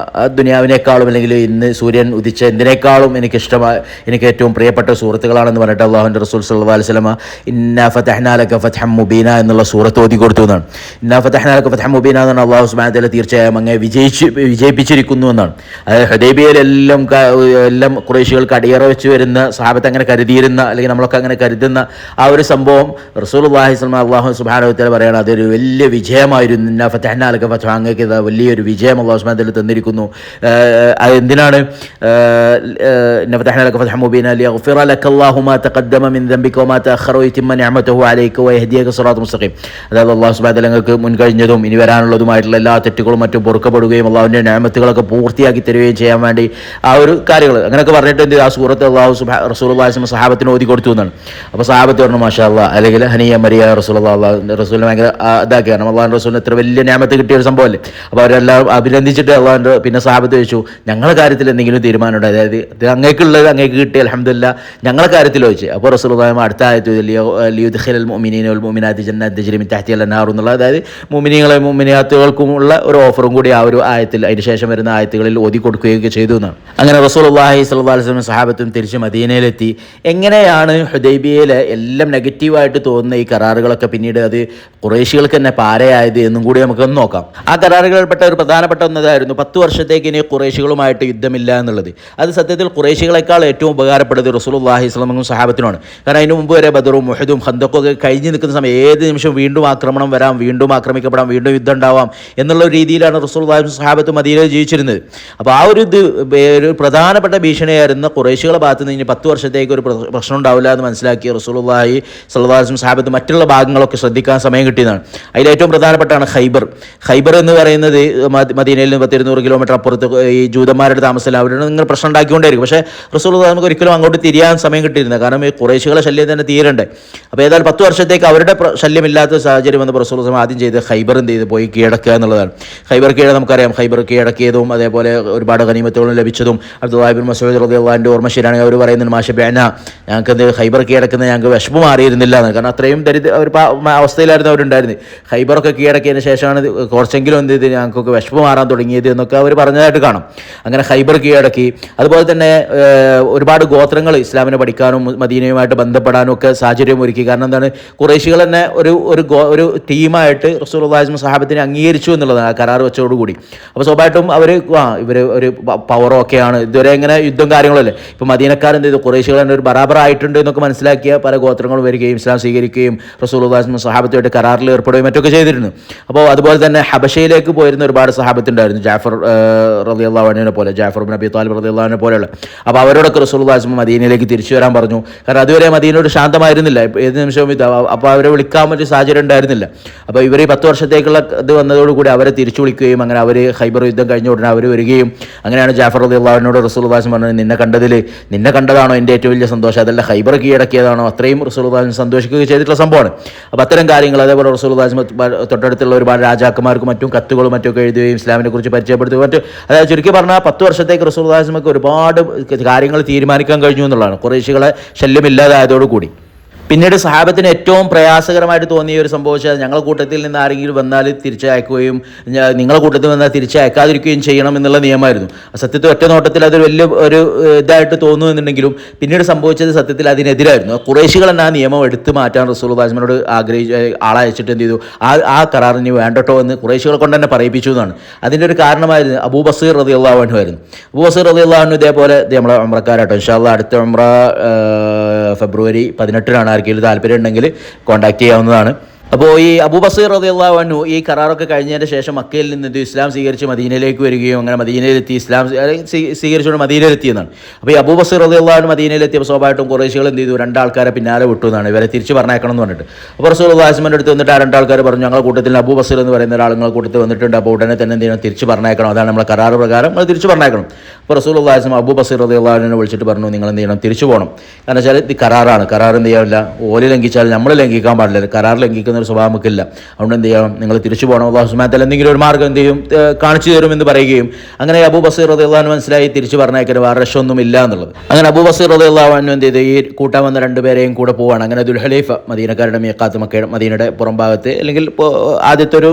ദുനിയാവിനേക്കാളും അല്ലെങ്കിൽ ഇന്ന് സൂര്യൻ ഉദിച്ച എന്തിനേക്കാളും എനിക്ക് ഏറ്റവും പ്രിയപ്പെട്ട സൂറത്തുകളാണെന്ന് പറഞ്ഞിട്ട് അല്ലാഹുവിൻ്റെ റസൂൽ സ്വല്ലല്ലാഹു അലൈഹി വസല്ലം ഇന്നാ ഫതഹ്നാ ലക ഫത്ഹൻ മുബീന എന്നുള്ള സൂറത്ത് ഓതി കൊടുത്തു എന്നാണ്. ഇന്നാ ഫതഹ്നാ ലക ഫത്ഹൻ മുബീന എന്നാണ് അല്ലാഹു സുബ്ഹാനഹു വ തആല തീർച്ചയായും അങ്ങ് വിജയിപ്പിച്ചിരിക്കുന്നു എന്നാണ്. അതായത് ഹുദൈബിയയിലെല്ലാം ഖുറൈശികൾക്ക് അടിയറ വെച്ച് വരുന്ന സഹാബത്ത് അങ്ങനെ കരുതിയിരുന്ന അല്ലെങ്കിൽ നമ്മളൊക്കെ അങ്ങനെ കരുതുന്ന ആ ഒരു സംഭവം റസൂലുള്ളാഹി സ്വല്ലല്ലാഹു അലൈഹി വസല്ലം അല്ലാഹു സുബ്ഹാനഹു വ തആല പറയാണ് അതൊരു വലിയ വിജയമായിരുന്നു. ഇന്നാ ഫതഹ്നാ ലക ഫത്ഹൻ, അങ്ങേക്ക് വലിയൊരു വിജയം അല്ലാഹു സുബ്ഹാനഹു വ തആല തന്നിരിക്കുന്നു. അതെന്തിനാണ്? ഇന്നാ ഫതഹ്നാ ലക ഫത്ഹൻ മുബീന ലിയഗ്ഫിറ ലക അല്ലാഹു മാ തഖദ്ദമ മിൻ ദംബിക വമാ തഅഖറ വയതിമ്മ നിഅമതഹു അലൈക വയഹ്ദിയക സിറാത്തൻ മുസ്തഖീം. അതായത് അല്ലാഹു സുബ്ഹാനഹു വ തആല നിങ്ങൾക്ക് മുൻകഴിഞ്ഞതും ഇനി വരാനുള്ളതുമായിട്ടുള്ള എല്ലാ തെറ്റുകളും മറ്റും പൊറുക്കപ്പെടുകയും അല്ലാഹുവിൻ്റെ നിഅമത്തുകളൊക്കെ പൂർത്തിയാക്കി തരുകയും ചെയ്യാൻ വേണ്ടി ആ ഒരു കാര്യങ്ങൾ അങ്ങനെയൊക്കെ പറഞ്ഞിട്ട് ആ സൂറത്ത് റസൂലുള്ളാഹി സ്വല്ലല്ലാഹു അലൈഹി വസല്ലം സഹാബത്തിന് ഓതി കൊടുത്തു എന്നാണ്. അപ്പോൾ സഹാബത്ത് പറഞ്ഞു, മാഷാ അല്ലാഹ്, അല്ലെങ്കിൽ ഹനിയ മരിയ റസൂലുള്ളാഹി റസൂലിനെ ഭയങ്കര ഇതാക്കി. കാരണം അള്ളാഹുവിൻ്റെ റസൂലിന് എത്ര വലിയ നിഅമത്ത് കിട്ടിയ ഒരു സംഭവമല്ലേ. അപ്പോൾ അവരെല്ലാം അഭിനന്ദിച്ചിട്ട് അള്ളാഹുവിൻ്റെ പിന്നെ സഹാബത്ത് ചോദിച്ചു, ഞങ്ങളുടെ കാര്യത്തിൽ എന്തെങ്കിലും തീരുമാനമുണ്ട്, അതായത് ഇത് അങ്ങേക്കുള്ളത് അങ്ങേക്ക് കിട്ടി അൽഹംദുലില്ലാഹ്, ഞങ്ങളുടെ കാര്യത്തിൽ ചോദിച്ചു. അപ്പോൾ റസൂലുള്ളാഹി അടുത്ത ആയത്ത് ലിയുദ്ഖിലൽ മുഅ്മിനീന വൽ മുഅ്മിനാത്തി ജന്നാത്തി തജ്രി മിൻ തഹ്തിഹൽ അൻഹാർ എന്നുള്ള, അതായത് മുഅ്മിനീങ്ങളെ മുഅ്മിനാത്തുകൾക്കുമുള്ള ഒരു ഓഫറും കൂടി ആ ഒരു ആയത്തിൽ അതിന് ശേഷം വരുന്ന ആയത്തുകളിൽ ഓതി കൊടുക്കുകയൊക്കെ ചെയ്തു എന്നാണ്. അങ്ങനെ റസൂലുള്ളാഹി സ്വല്ലല്ലാഹു അലൈഹി വസല്ലം സഹാബത്തും തിരിച്ച് മദീനയിലെത്തി. എങ്ങനെയാണ് ഹുദൈബിയയിലെ എല്ലാം നെഗറ്റീവായിട്ട് തോന്നുന്ന ഈ കരാറുകളൊക്കെ പിന്നീട് അത് ഖുറൈശികൾക്ക് തന്നെ പാരയായത് എന്നും കൂടി നമുക്കൊന്ന് നോക്കാം. ആ കരാറുകളിൽപ്പെട്ട ഒരു പ്രധാനപ്പെട്ട ഒന്നതായിരുന്നു 10 വർഷത്തേക്ക് ഇനി ഖുറൈശികളുമായിട്ട് യുദ്ധമില്ല എന്നുള്ളത്. അത് സത്യത്തിൽ ഖുറൈശികളെക്കാൾ ഏറ്റവും ഉപകാരപ്പെടുന്നത് റസൂലുള്ളാഹി സ്വല്ലല്ലാഹു അലൈഹി വസല്ലം സഹാബത്തിനാണ്. കാരണം അതിന് മുമ്പ് വരെ ബദറും ഉഹദും ഖന്തഖും ഒക്കെ കഴിഞ്ഞ് നിൽക്കുന്ന സമയം ഏത് നിമിഷം വീണ്ടും ആക്രമണം വരാം, വീണ്ടും ആക്രമിക്കപ്പെടാം, വീണ്ടും യുദ്ധം ഉണ്ടാവാം പോവാം എന്നുള്ള രീതിയിലാണ് റസൂലുള്ളാഹി സ്വഹാബത്ത് മദീനയിൽ ജീവിച്ചിരുന്നത്. അപ്പോൾ ആ ഒരു ഒരു പ്രധാനപ്പെട്ട ഭീഷണിയായിരുന്ന ഖുറൈശികളുടെ ഭാഗത്ത് നിന്ന് ഇനി 10 വർഷത്തേക്ക് ഒരു പ്രശ്നം ഉണ്ടാവില്ല എന്ന് മനസ്സിലാക്കി റസൂലുള്ളാഹി സ്വല്ലല്ലാഹു അലൈഹി വസല്ലം സ്വഹാബത്ത് മറ്റുള്ള ഭാഗങ്ങളൊക്കെ ശ്രദ്ധിക്കാൻ സമയം കിട്ടിയതാണ്. അതിലേറ്റവും പ്രധാനപ്പെട്ടാണ് ഖൈബർ എന്ന് പറയുന്നത് മദീനയിൽ നിന്ന് 200 കിലോമീറ്റർ അപ്പുറത്ത് ഈ ജൂതന്മാരുടെ താമസത്തിൽ അവരുടെ നിങ്ങൾ പ്രശ്നം ഉണ്ടാക്കിക്കൊണ്ടേയിരിക്കും. പക്ഷേ റസൂലുള്ളാഹി നമുക്ക് ഒരിക്കലും അങ്ങോട്ട് തിരിയാൻ സമയം കിട്ടിയിരുന്നത്, കാരണം ഈ ഖുറൈശികളുടെ ശല്യം തന്നെ തീരണ്ടേ. അപ്പോൾ ഏതായാലും 10 വർഷത്തേക്ക് അവരുടെ ശല്യമില്ലാത്ത സാഹചര്യം വന്ന് റസൂലുള്ളാഹി ആദ്യം ചെയ്ത് ഖൈബർ എന്ത് ചെയ്ത് പോയി കീഴടക്കുക എന്നുള്ളതാണ്. ഖൈബർ നമുക്കറിയാം, ഖൈബർ കീഴടക്കിയതും അതേപോലെ ഒരുപാട് ഗനീമത്തുകളും ലഭിച്ചതും അബ്ദുല്ലാഹി ഇബ്നു മസ്ഊദ് റളിയല്ലാഹു അൻഹു ഓർമ്മ ശരിയാണെങ്കിൽ അവർ പറയുന്നുണ്ട്, മാഷ ബിഅന, ഞങ്ങൾക്ക് ഖൈബർ കീഴടക്കുന്നത് ഞങ്ങൾക്ക് വിഷമം മാറിയിരുന്നില്ല എന്ന്. കാരണം അത്രയും ഒരു അവസ്ഥയിലായിരുന്നു അവരുണ്ടായിരുന്നത്. ഖൈബറൊക്കെ കീഴടക്കിയതിന് ശേഷമാണ് കുറച്ചെങ്കിലും എന്ത് ചെയ്ത് ഞങ്ങൾക്കൊക്കെ വിഷമം മാറാൻ തുടങ്ങിയത് എന്നൊക്കെ അവർ പറഞ്ഞതായിട്ട് കാണാം. അങ്ങനെ ഖൈബർ കീഴടക്കി. അതുപോലെ തന്നെ ഒരുപാട് ഗോത്രങ്ങൾ ഇസ്ലാമിനെ പഠിക്കാനും മദീനയുമായിട്ട് ബന്ധപ്പെടാനും ഒക്കെ സാഹചര്യം ഒരുക്കി. കാരണം എന്താണ്, ഖുറൈശികൾ തന്നെ ഒരു ടീമായിട്ട് റസൂലുള്ളാഹി സ്വഹാബത്തിനെ അംഗീകരിച്ചു എന്നുള്ളതാണ് ആ കരാർ വെച്ചതോടുകൂടി. അപ്പോൾ സ്വാഭാവികമായിട്ടും ഇവർ ഒരു പവറോ ഒക്കെയാണ്, ഇതുവരെ ഇങ്ങനെ യുദ്ധം കാര്യങ്ങളല്ലേ. ഇപ്പോൾ മദീനക്കാരെന്ത് ചെയ്തു, ഖുറൈശികൾ തന്നെ ഒരു ബറാബറായിട്ടുണ്ട് എന്നൊക്കെ മനസ്സിലാക്കിയ പല ഗോത്രങ്ങളും വരികയും ഇസ്ലാം സ്വീകരിക്കുകയും റസൂലുള്ളാഹി സ്വഹാബത്തുമായിട്ട് കരാറിൽ ഏർപ്പെടുകയും മറ്റൊക്കെ ചെയ്തിരുന്നു. അപ്പോൾ അതുപോലെ തന്നെ ഹബശയിലേക്ക് പോയിരുന്ന ഒരുപാട് സഹാബത്തുണ്ടായിരുന്നു, ജാഫർ റളിയല്ലാഹു അൻഹുവിനെ പോലെ, ജാഫർ ഇബ്നു അബീ ത്വാലിബ് റളിയല്ലാഹു അൻഹു പോലെയുള്ള. അപ്പോൾ അവരോടൊക്കെ റസൂലുള്ളാഹി മദീനയിലേക്ക് തിരിച്ചു വരാൻ പറഞ്ഞു. കാരണം അതുവരെ മദീനയോട് ശാന്തമായിരുന്നില്ല, ഏത് നിമിഷവും അപ്പോൾ അവരെ വിളിക്കാൻ പറ്റിയ സാഹചര്യം ഉണ്ടായിരുന്നില്ല. അപ്പോൾ ഇവർ ഈ 10 വർഷത്തേക്കുള്ള ഇത് വന്നതോടുകൂടി അവരെ തിരിച്ചു വിളിക്കുകയും അങ്ങനെ അവർ ഖൈബർ യുദ്ധം കഴിഞ്ഞ ഉടനെ അവർ വരികയും അങ്ങനെയാണ് ജാഫർ റളിയല്ലാഹു അൻഹുവിനോട് റസൂലുള്ളാഹി പറഞ്ഞത്, നിന്നെ കണ്ടതാണോ എൻ്റെ ഏറ്റവും വലിയ സന്തോഷം, അതല്ല ഖൈബർ കീഴടക്കിയതാണോ, അത്രയും റസൂലുള്ളാഹി സന്തോഷിക്കുകയും ചെയ്തിട്ടുള്ള സംഭവമാണ്. അപ്പോൾ അത്തരം കാര്യങ്ങൾ, അതേപോലെ റസൂലുള്ളാഹി തൊട്ടടുത്തുള്ള ഒരുപാട് രാജാക്കന്മാർക്കും മറ്റും കത്തുകളും മറ്റൊക്കെ എഴുതുകയും ഇസ്ലാമിനെ കുറിച്ച് പരിചയപ്പെടുത്തുകയും അതായത് ചുരുക്കി പറഞ്ഞാൽ 10 വർഷത്തേക്ക് റസൂലുള്ളാഹി ഒരുപാട് കാര്യങ്ങൾ തീരുമാനിക്കാൻ കഴിഞ്ഞു എന്നുള്ളതാണ്, ഖുറൈശികളെ ശല്യമില്ലാതായതോടുകൂടി. പിന്നീട് സഹാബത്തിന് ഏറ്റവും പ്രയാസകരമായിട്ട് തോന്നിയ ഒരു സംഭവിച്ചാൽ, ഞങ്ങളുടെ കൂട്ടത്തിൽ നിന്ന് ആരെങ്കിലും വന്നാൽ തിരിച്ചയക്കുകയും നിങ്ങളുടെ കൂട്ടത്തിൽ വന്നാൽ തിരിച്ചയക്കാതിരിക്കുകയും ചെയ്യണം എന്നുള്ള നിയമമായിരുന്നു. സത്യത്തിൽ ഒറ്റ നോട്ടത്തിൽ അതൊരു വലിയ ഒരു ഇതായിട്ട് തോന്നുന്നുണ്ടെങ്കിലും പിന്നീട് സംഭവിച്ചത് സത്യത്തിൽ അതിനെതിരായിരുന്നു. ഖുറൈശികൾ തന്നെ ആ നിയമം എടുത്തു മാറ്റാൻ റസൂലുള്ളാഹിയോട് ആളയച്ചിട്ട് എന്ത് ചെയ്തു, ആ കരാറിന് വേണ്ടട്ടോ എന്ന് ഖുറൈശികളെ കൊണ്ട് തന്നെ പറയിപ്പിച്ചു എന്നാണ്. അതിൻ്റെ ഒരു കാരണമായിരുന്നു അബൂ ബസീർ റളിയല്ലാഹു അൻഹു ആയിരുന്നു. അബൂ ബസീർ റളിയല്ലാഹു അൻഹു ഇതേപോലെ നമ്മളെ ഉംറക്കാരാട്ടോ, ഇൻഷാ അല്ലാഹ് അടുത്ത ഉംറ ഫെബ്രുവരി 18-നാണ്. ആർക്കെങ്കിലും താല്പര്യം ഉണ്ടെങ്കിൽ കോൺടാക്ട് ചെയ്യാവുന്നതാണ്. അപ്പോൾ ഈ അബൂ ബസീർ റളിയല്ലാഹു അൻഹു ഈ കരാറൊക്കെ കഴിഞ്ഞതിന് ശേഷം മക്കയിൽ നിന്ന് ഇസ്ലാം സ്വീകരിച്ച് മദീനയിലേക്ക് വരികയും അങ്ങനെ മദീനയിലെത്തി ഇസ്ലാം സ്വീകരിച്ചുകൊണ്ട് മദീനയിലെത്തിയെന്നാണ്. അപ്പോൾ ഈ അബൂ ബസീർ റളിയല്ലാഹു അൻഹു മദീനയിലെത്തിയപ്പോൾ സ്വാഭാവികമായിട്ടും ഖുറൈശികൾ എന്ത് ചെയ്തു, 2 ആൾക്കാരെ പിന്നാലെ വിട്ടു എന്നാണ്, ഇവരെ തിരിച്ച് പറഞ്ഞേക്കണം എന്ന് പറഞ്ഞിട്ട്. അപ്പോൾ റസൂലുള്ളാഹിയുടെ അടുത്ത് വന്നിട്ട് ആ 2 ആൾക്കാർ പറഞ്ഞു, ഞങ്ങളുടെ കൂട്ടത്തിൽ അബൂ ബസീർ എന്ന് പറയുന്ന ഒരാൾ നിങ്ങളുടെ കൂട്ടത്തിൽ വന്നിട്ടുണ്ട്, അപ്പോൾ ഉടനെ തന്നെ എന്ത് ചെയ്യണം, തിരിച്ച് പറഞ്ഞേക്കണം, അതാണ് നമ്മളെ കരാർ പ്രകാരം നമ്മൾ തിരിച്ച് പറഞ്ഞേക്കണം. അപ്പോൾ റസൂലുള്ളാഹി അബൂ ബസീർ റളിയല്ലാഹു അൻഹുവിനെ വിളിച്ചിട്ട് പറഞ്ഞു, നിങ്ങൾ എന്ത് ചെയ്യണം, തിരിച്ചു പോകണം. കാരണം വെച്ചാൽ ഇത് കരാറാണ്, കരാർ എന്ത് ചെയ്യാനില്ല, ഓല് ലംഘിച്ചാൽ നമ്മൾ ലംഘിക്കാൻ പാടില്ല, കരാർ ലംഘിക്കുന്ന ഒരു സ്വഭാവം നമുക്കില്ല. അതുകൊണ്ട് എന്ത് ചെയ്യണം, നിങ്ങൾ തിരിച്ചു പോകണം, അല്ലാഹു സുബ്ഹാനഹു വ തആല എന്തെങ്കിലും ഒരു മാർഗ്ഗം എന്ത് ചെയ്യും, കാണിച്ചു തരുമെന്ന് പറയുകയും അങ്ങനെ അബൂ ബസീർ റളിയല്ലാഹു അൻഹു മനസ്സിലായി തിരിച്ചു പറഞ്ഞേക്കാൻ വേറെ രക്ഷമൊന്നും ഇല്ല എന്നുള്ളത്. അങ്ങനെ അബൂ ബസീർ റളിയല്ലാഹു അൻഹു എന്ത് ചെയ്തു, ഈ കൂട്ടാൻ വന്ന 2 പേരെയും കൂടെ പോവാണ്. അങ്ങനെ ദുൽഹുലൈഫ, മദീനക്കാരുടെ മീഖാത്ത്, മദീനയുടെ പുറം ഭാഗത്ത് അല്ലെങ്കിൽ ആദ്യത്തെ ഒരു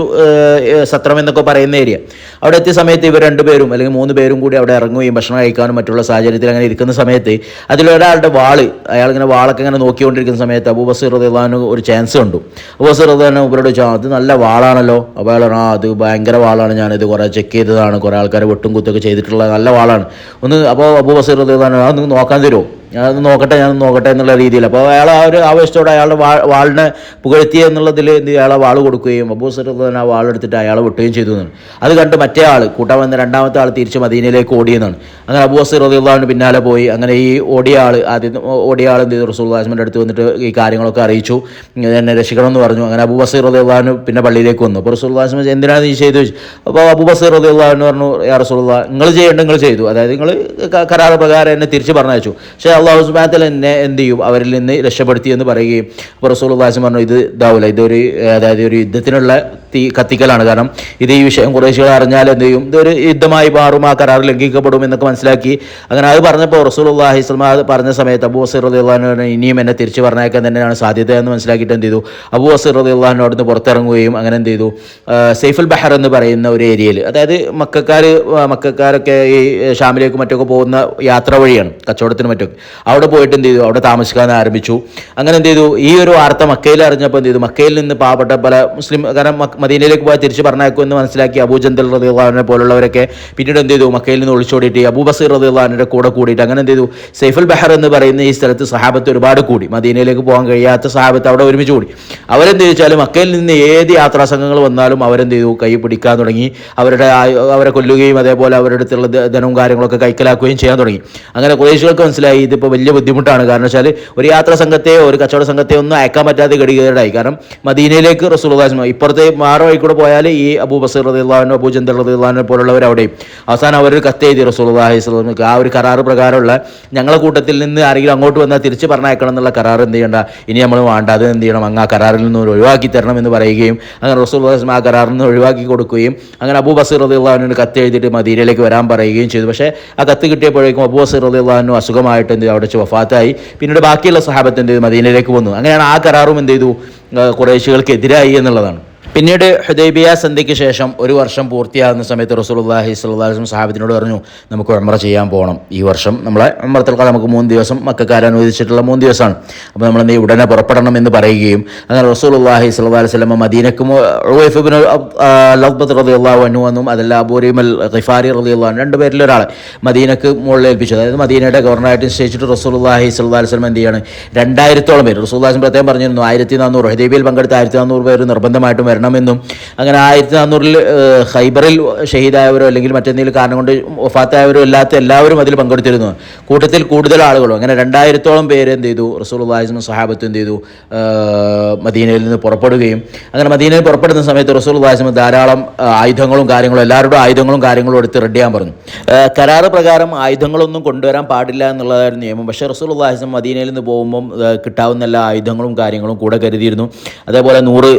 സത്രം എന്നൊക്കെ പറയുന്ന ഏരിയ, അവിടെ എത്തിയ സമയത്ത് ഇവർ 2 പേരും അല്ലെങ്കിൽ 3 പേരും കൂടി അവിടെ ഇറങ്ങുകയും ഭക്ഷണം കഴിക്കാനും മറ്റുള്ള സാഹചര്യത്തിൽ അങ്ങനെ ഇരിക്കുന്ന സമയത്ത് അതിലൊരാളുടെ അയാളിങ്ങനെ വാളൊക്കെ ഇങ്ങനെ നോക്കിക്കൊണ്ടിരിക്കുന്ന സമയത്ത് അബൂ ബസീർ റളിയല്ലാഹു അൻഹു ഒരു ചാൻസ് കണ്ടു. അബൂ ബസീർ റളിയല്ലാഹു അൻഹു ഇവരോട് ചോദിച്ചു, അത് നല്ല വാളാണല്ലോ. അപ്പോൾ അയാൾ അത് ഭയങ്കര വാളാണ്, ഞാനിത് കുറേ ചെക്ക് ചെയ്തതാണ്, കുറേ ആൾക്കാരെ വെട്ടും കുത്തൊക്കെ ചെയ്തിട്ടുള്ള നല്ല വാളാണ് അപ്പോൾ അബൂ ബസീർ റളിയല്ലാഹു അൻഹു അതൊന്ന് നോക്കാൻ തരുമോ, ഞാൻ നോക്കട്ടെ എന്നുള്ള രീതിയിൽ. അപ്പോൾ അയാൾ ആ ഒരു ആവേശത്തോടെ അയാളുടെ വാളിനെ പുകഴ്ത്തിയ എന്നുള്ളതിൽ അയാളെ വാൾ കൊടുക്കുകയും അബൂ ബസീർ റളിയല്ലാഹു അൻഹു ആ വാളെടുത്തിട്ട് അയാളെ വിട്ടുകയും ചെയ്തു എന്നാണ്. അത് കണ്ട് മറ്റേ ആൾ കൂട്ടാൻ വന്ന 2ാമത്തെ ആൾ തിരിച്ച് മദീനയിലേക്ക് ഓടിയെന്നാണ്. അങ്ങനെ അബൂ ബസീർ റളിയല്ലാഹു അൻഹു പിന്നാലെ പോയി. അങ്ങനെ ഈ ഓടിയ ആൾ എന്ത് ചെയ്തു, റസൂലുള്ളാഹിയുടെ അടുത്ത് വന്നിട്ട് ഈ കാര്യങ്ങളൊക്കെ അറിയിച്ചു, എന്നെ രക്ഷിക്കണമെന്ന് പറഞ്ഞു. അങ്ങനെ അബൂ ബസീർ റളിയല്ലാഹു അൻഹു പിന്നെ പള്ളിയിലേക്ക് വന്നു. അപ്പോൾ റസൂലുള്ളാഹി എന്തിനാണ് നീ ചെയ്തു? അപ്പോൾ അബൂ ബസീർ റളിയല്ലാഹു അൻഹു പറഞ്ഞു, യാ റസൂലുള്ളാഹ്, നിങ്ങൾ നിങ്ങൾ ചെയ്തു, അതായത് നിങ്ങൾ കരാർ പ്രകാരം എന്നെ തിരിച്ച് പറഞ്ഞയച്ചു, പക്ഷേ അല്ലാഹു സുബ്ഹാനഹു വ തആല എന്നെ എന്ത് ചെയ്യും, അവരിൽ നിന്ന് രക്ഷപ്പെടുത്തി എന്ന് പറയുകയും. അപ്പോൾ റസൂലുള്ളാഹി പറഞ്ഞു, ഇത് ഇതാവില്ല, അതായത് ഒരു യുദ്ധത്തിനുള്ള കത്തിക്കലാണ്. കാരണം ഇത് ഈ വിഷയം ഖുറൈശികൾ അറിഞ്ഞാൽ എന്ത് ചെയ്യും, ഇതൊരു യുദ്ധമായി മാറും, ആ കരാർ ലംഘിക്കപ്പെടും എന്നൊക്കെ മനസ്സിലാക്കി. അങ്ങനെ അത് പറഞ്ഞപ്പോൾ റസൂലുള്ളാഹി അത് പറഞ്ഞ സമയത്ത് അബൂ ബസീർ റളിയല്ലാഹു അൻഹു ഇനിയും എന്നെ തിരിച്ച് പറഞ്ഞേക്കാൻ തന്നെയാണ് സാധ്യത എന്ന് മനസ്സിലാക്കിയിട്ട് എന്ത് ചെയ്തു, അബൂ ബസീർ റളിയല്ലാഹു അൻഹു അവിടുന്ന് പുറത്തിറങ്ങുകയും അങ്ങനെ എന്ത് ചെയ്തു, സൈഫുൽ ബഹർ എന്ന് പറയുന്ന ഒരു ഏരിയയിൽ, അതായത് മക്കക്കാരൊക്കെ ഈ ഷാമിലേക്ക് മറ്റൊക്കെ പോകുന്ന യാത്ര വഴിയാണ്, കച്ചവടത്തിന് മറ്റൊക്കെ. അവിടെ പോയിട്ട് എന്ത് ചെയ്തു, അവിടെ താമസിക്കാൻ ആരംഭിച്ചു. അങ്ങനെ എന്ത് ചെയ്തു, ഈ ഒരു വാർത്ത മക്കയിൽ അറിഞ്ഞപ്പോൾ എന്ത് ചെയ്തു, മക്കയിൽ നിന്ന് പാവപ്പെട്ട പല മുസ്ലിം, കാരണം മദീനയിലേക്ക് പോയി തിരിച്ച് പറഞ്ഞേക്കുമെന്ന് മനസ്സിലാക്കി അബൂജന്തൽ റളിയല്ലാഹു അൻഹു പോലുള്ളവരൊക്കെ പിന്നീട് എന്ത് ചെയ്തു, മക്കയിൽ നിന്ന് ഒളിച്ചോടിയിട്ട് അബൂ ബസീർ റളിയല്ലാഹു അൻഹുവിന്റെ കൂടെ കൂടിയിട്ട് അങ്ങനെ എന്ത് ചെയ്തു, സൈഫുൽ ബഹർ എന്ന് പറയുന്ന ഈ സ്ഥലത്ത് സഹാബത്ത് ഒരുപാട് കൂടി. മദീനയിലേക്ക് പോകാൻ കഴിയാത്ത സഹാബത്ത് അവിടെ ഒരുമിച്ച് കൂടി. അവരെന്ത് ചോദിച്ചാൽ മക്കയിൽ നിന്ന് ഏത് യാത്രാ സംഘങ്ങൾ വന്നാലും അവരെന്ത് ചെയ്തു, കൈ പിടിക്കാൻ തുടങ്ങി. അവരെ കൊല്ലുകയും അതേപോലെ അവരുടെ അടുത്തുള്ള ധനവും കാര്യങ്ങളൊക്കെ കൈക്കലാക്കുകയും ചെയ്യാൻ തുടങ്ങി. അങ്ങനെ ഖുറൈശികൾക്ക് മനസ്സിലായി ഇതിപ്പോൾ വലിയ ബുദ്ധിമുട്ടാണ്. കാരണം വെച്ചാൽ ഒരു യാത്രാ സംഘത്തെയോ ഒരു കച്ചവട സംഘത്തെയോ ഒന്നും അയക്കാൻ പറ്റാതെ ഗതികേടായി. കാരണം മദീനയിലേക്ക് റസൂലുള്ളാഹി ഇപ്പുറത്തെ മാറ വഴി കൂടെ പോയാൽ ഈ അബൂ ബസീർ റളിയല്ലാഹു അൻഹു, അബൂജന്തൽ റളിയല്ലാഹു അൻഹു പോലുള്ളവർ അവിടെയും. അവസാനം അവരൊരു കത്ത് എഴുതി റസൂലുള്ളാഹി സ്വല്ലല്ലാഹു അലൈഹി വസല്ലം, ആ ഒരു കരാറ് പ്രകാരമുള്ള ഞങ്ങളുടെ കൂട്ടത്തിൽ നിന്ന് ആരെങ്കിലും അങ്ങോട്ട് വന്നാൽ തിരിച്ച് പറഞ്ഞയക്കണം എന്നുള്ള കരാർ എന്ത് ചെയ്യേണ്ട, ഇനി നമ്മൾ വേണ്ട, അത് എന്ത് ചെയ്യണം, അങ്ങ് ആ കരാറിൽ നിന്ന് ഒഴിവാക്കി തരണം എന്ന് പറയുകയും അങ്ങനെ റസൂലുള്ളാഹി ആ കരാറിൽ നിന്ന് ഒഴിവാക്കി കൊടുക്കുകയും അങ്ങനെ അബൂ ബസീർ റളിയല്ലാഹു അൻഹു കത്ത് എഴുതിയിട്ട് മദീനയിലേക്ക് വരാൻ പറയുകയും ചെയ്തു. പക്ഷേ ആ കത്ത് കിട്ടിയപ്പോഴേക്കും അബൂ ബസീർ റളിയല്ലാഹു അൻഹു അസുഖമായിട്ട് എന്ത് അവിടെ വഫാത്തായി. പിന്നീട് ബാക്കിയുള്ള സഹാബത്ത് എന്ത് ചെയ്തു, മദീനയിലേക്ക് വന്നു. അങ്ങനെയാണ് ആ കരാറും എന്ത് ചെയ്തു, ഖുറൈശികൾക്കെതിരായി എന്നുള്ളതാണ്. പിന്നീട് ഹുദൈബിയ സന്ധിക്ക് ശേഷം ഒരു വർഷം പൂർത്തിയാകുന്ന സമയത്ത് റസൂലുള്ളാഹി സ്വല്ലല്ലാഹു അലൈഹി വസല്ലം സഹാബത്തിനോട് പറഞ്ഞു, നമുക്ക് ഉംറ ചെയ്യാൻ പോകണം. ഈ വർഷം നമ്മളെ ഉംറത്തുൽ ഖദ നമുക്ക് 3 ദിവസം മക്കക്കാർ അനുവദിച്ചിട്ടുള്ള 3 ദിവസമാണ്. അപ്പോൾ നമ്മൾ എന്ത് ഉടനെ പുറപ്പെടണം എന്ന് പറയുകയും അങ്ങനെ റസൂലുള്ളാഹി സ്വല്ലല്ലാഹു അലൈഹി വസല്ലം മദീനക്ക് ഉവൈഫ് ഇബ്നു ലഖ്ബത്ത് റളിയല്ലാഹു അൻഹു എന്നും അതല്ല അബൂ റീമൽ ഗിഫാരി റളിയല്ലാഹു അൻഹു, 2 പേരിൽ ഒരാളെ മദീനക്ക് മുകളിൽ ഏൽപ്പിച്ചു. അതായത് മദീനയുടെ ഗവർണറായിട്ട് നിശ്ചയിച്ചിട്ട് റസൂലുള്ളാഹി സ്വല്ലല്ലാഹു അലൈഹി വസല്ലം എന്ത് ചെയ്യാണ്, 2000-ഓളം പേര് റസൂലുള്ളാഹി പ്രത്യേകം പറഞ്ഞിരുന്നു 1400 ഹുദൈബിയയിൽ പങ്കെടുത്ത 1400 പേര് നിർബന്ധമായിട്ടും വരണമെന്നും. അങ്ങനെ 1400-ൽ ഖൈബറിൽ ഷഹീദായവരോ അല്ലെങ്കിൽ മറ്റെന്തെങ്കിലും കാരണം കൊണ്ട് വഫാത്തായവരോ അല്ലാത്ത എല്ലാവരും അതിൽ പങ്കെടുത്തിരുന്നു. കൂട്ടത്തിൽ കൂടുതൽ ആളുകളും. അങ്ങനെ 2000-ഓളം പേര് എന്ത് ചെയ്തു, റസൂലുള്ളാഹി സ്വഹാബത്ത് എന്ത് ചെയ്തു, മദീനയിൽ നിന്ന് പുറപ്പെടുകയും അങ്ങനെ മദീനയിൽ പുറപ്പെടുന്ന സമയത്ത് റസൂലുള്ളാഹി ധാരാളം ആയുധങ്ങളും കാര്യങ്ങളും, എല്ലാവരുടെ ആയുധങ്ങളും കാര്യങ്ങളും എടുത്ത് റെഡി ചെയ്യാൻ പറഞ്ഞു. കരാറ് പ്രകാരം ആയുധങ്ങളൊന്നും കൊണ്ടുവരാൻ പാടില്ല എന്നുള്ളതായിരുന്നു നിയമം. പക്ഷേ റസൂലുള്ളാഹി മദീനയിൽ നിന്ന് പോകുമ്പം കിട്ടാവുന്ന എല്ലാ ആയുധങ്ങളും കാര്യങ്ങളും കൂടെ കരുതിയിരുന്നു. അതേപോലെ 100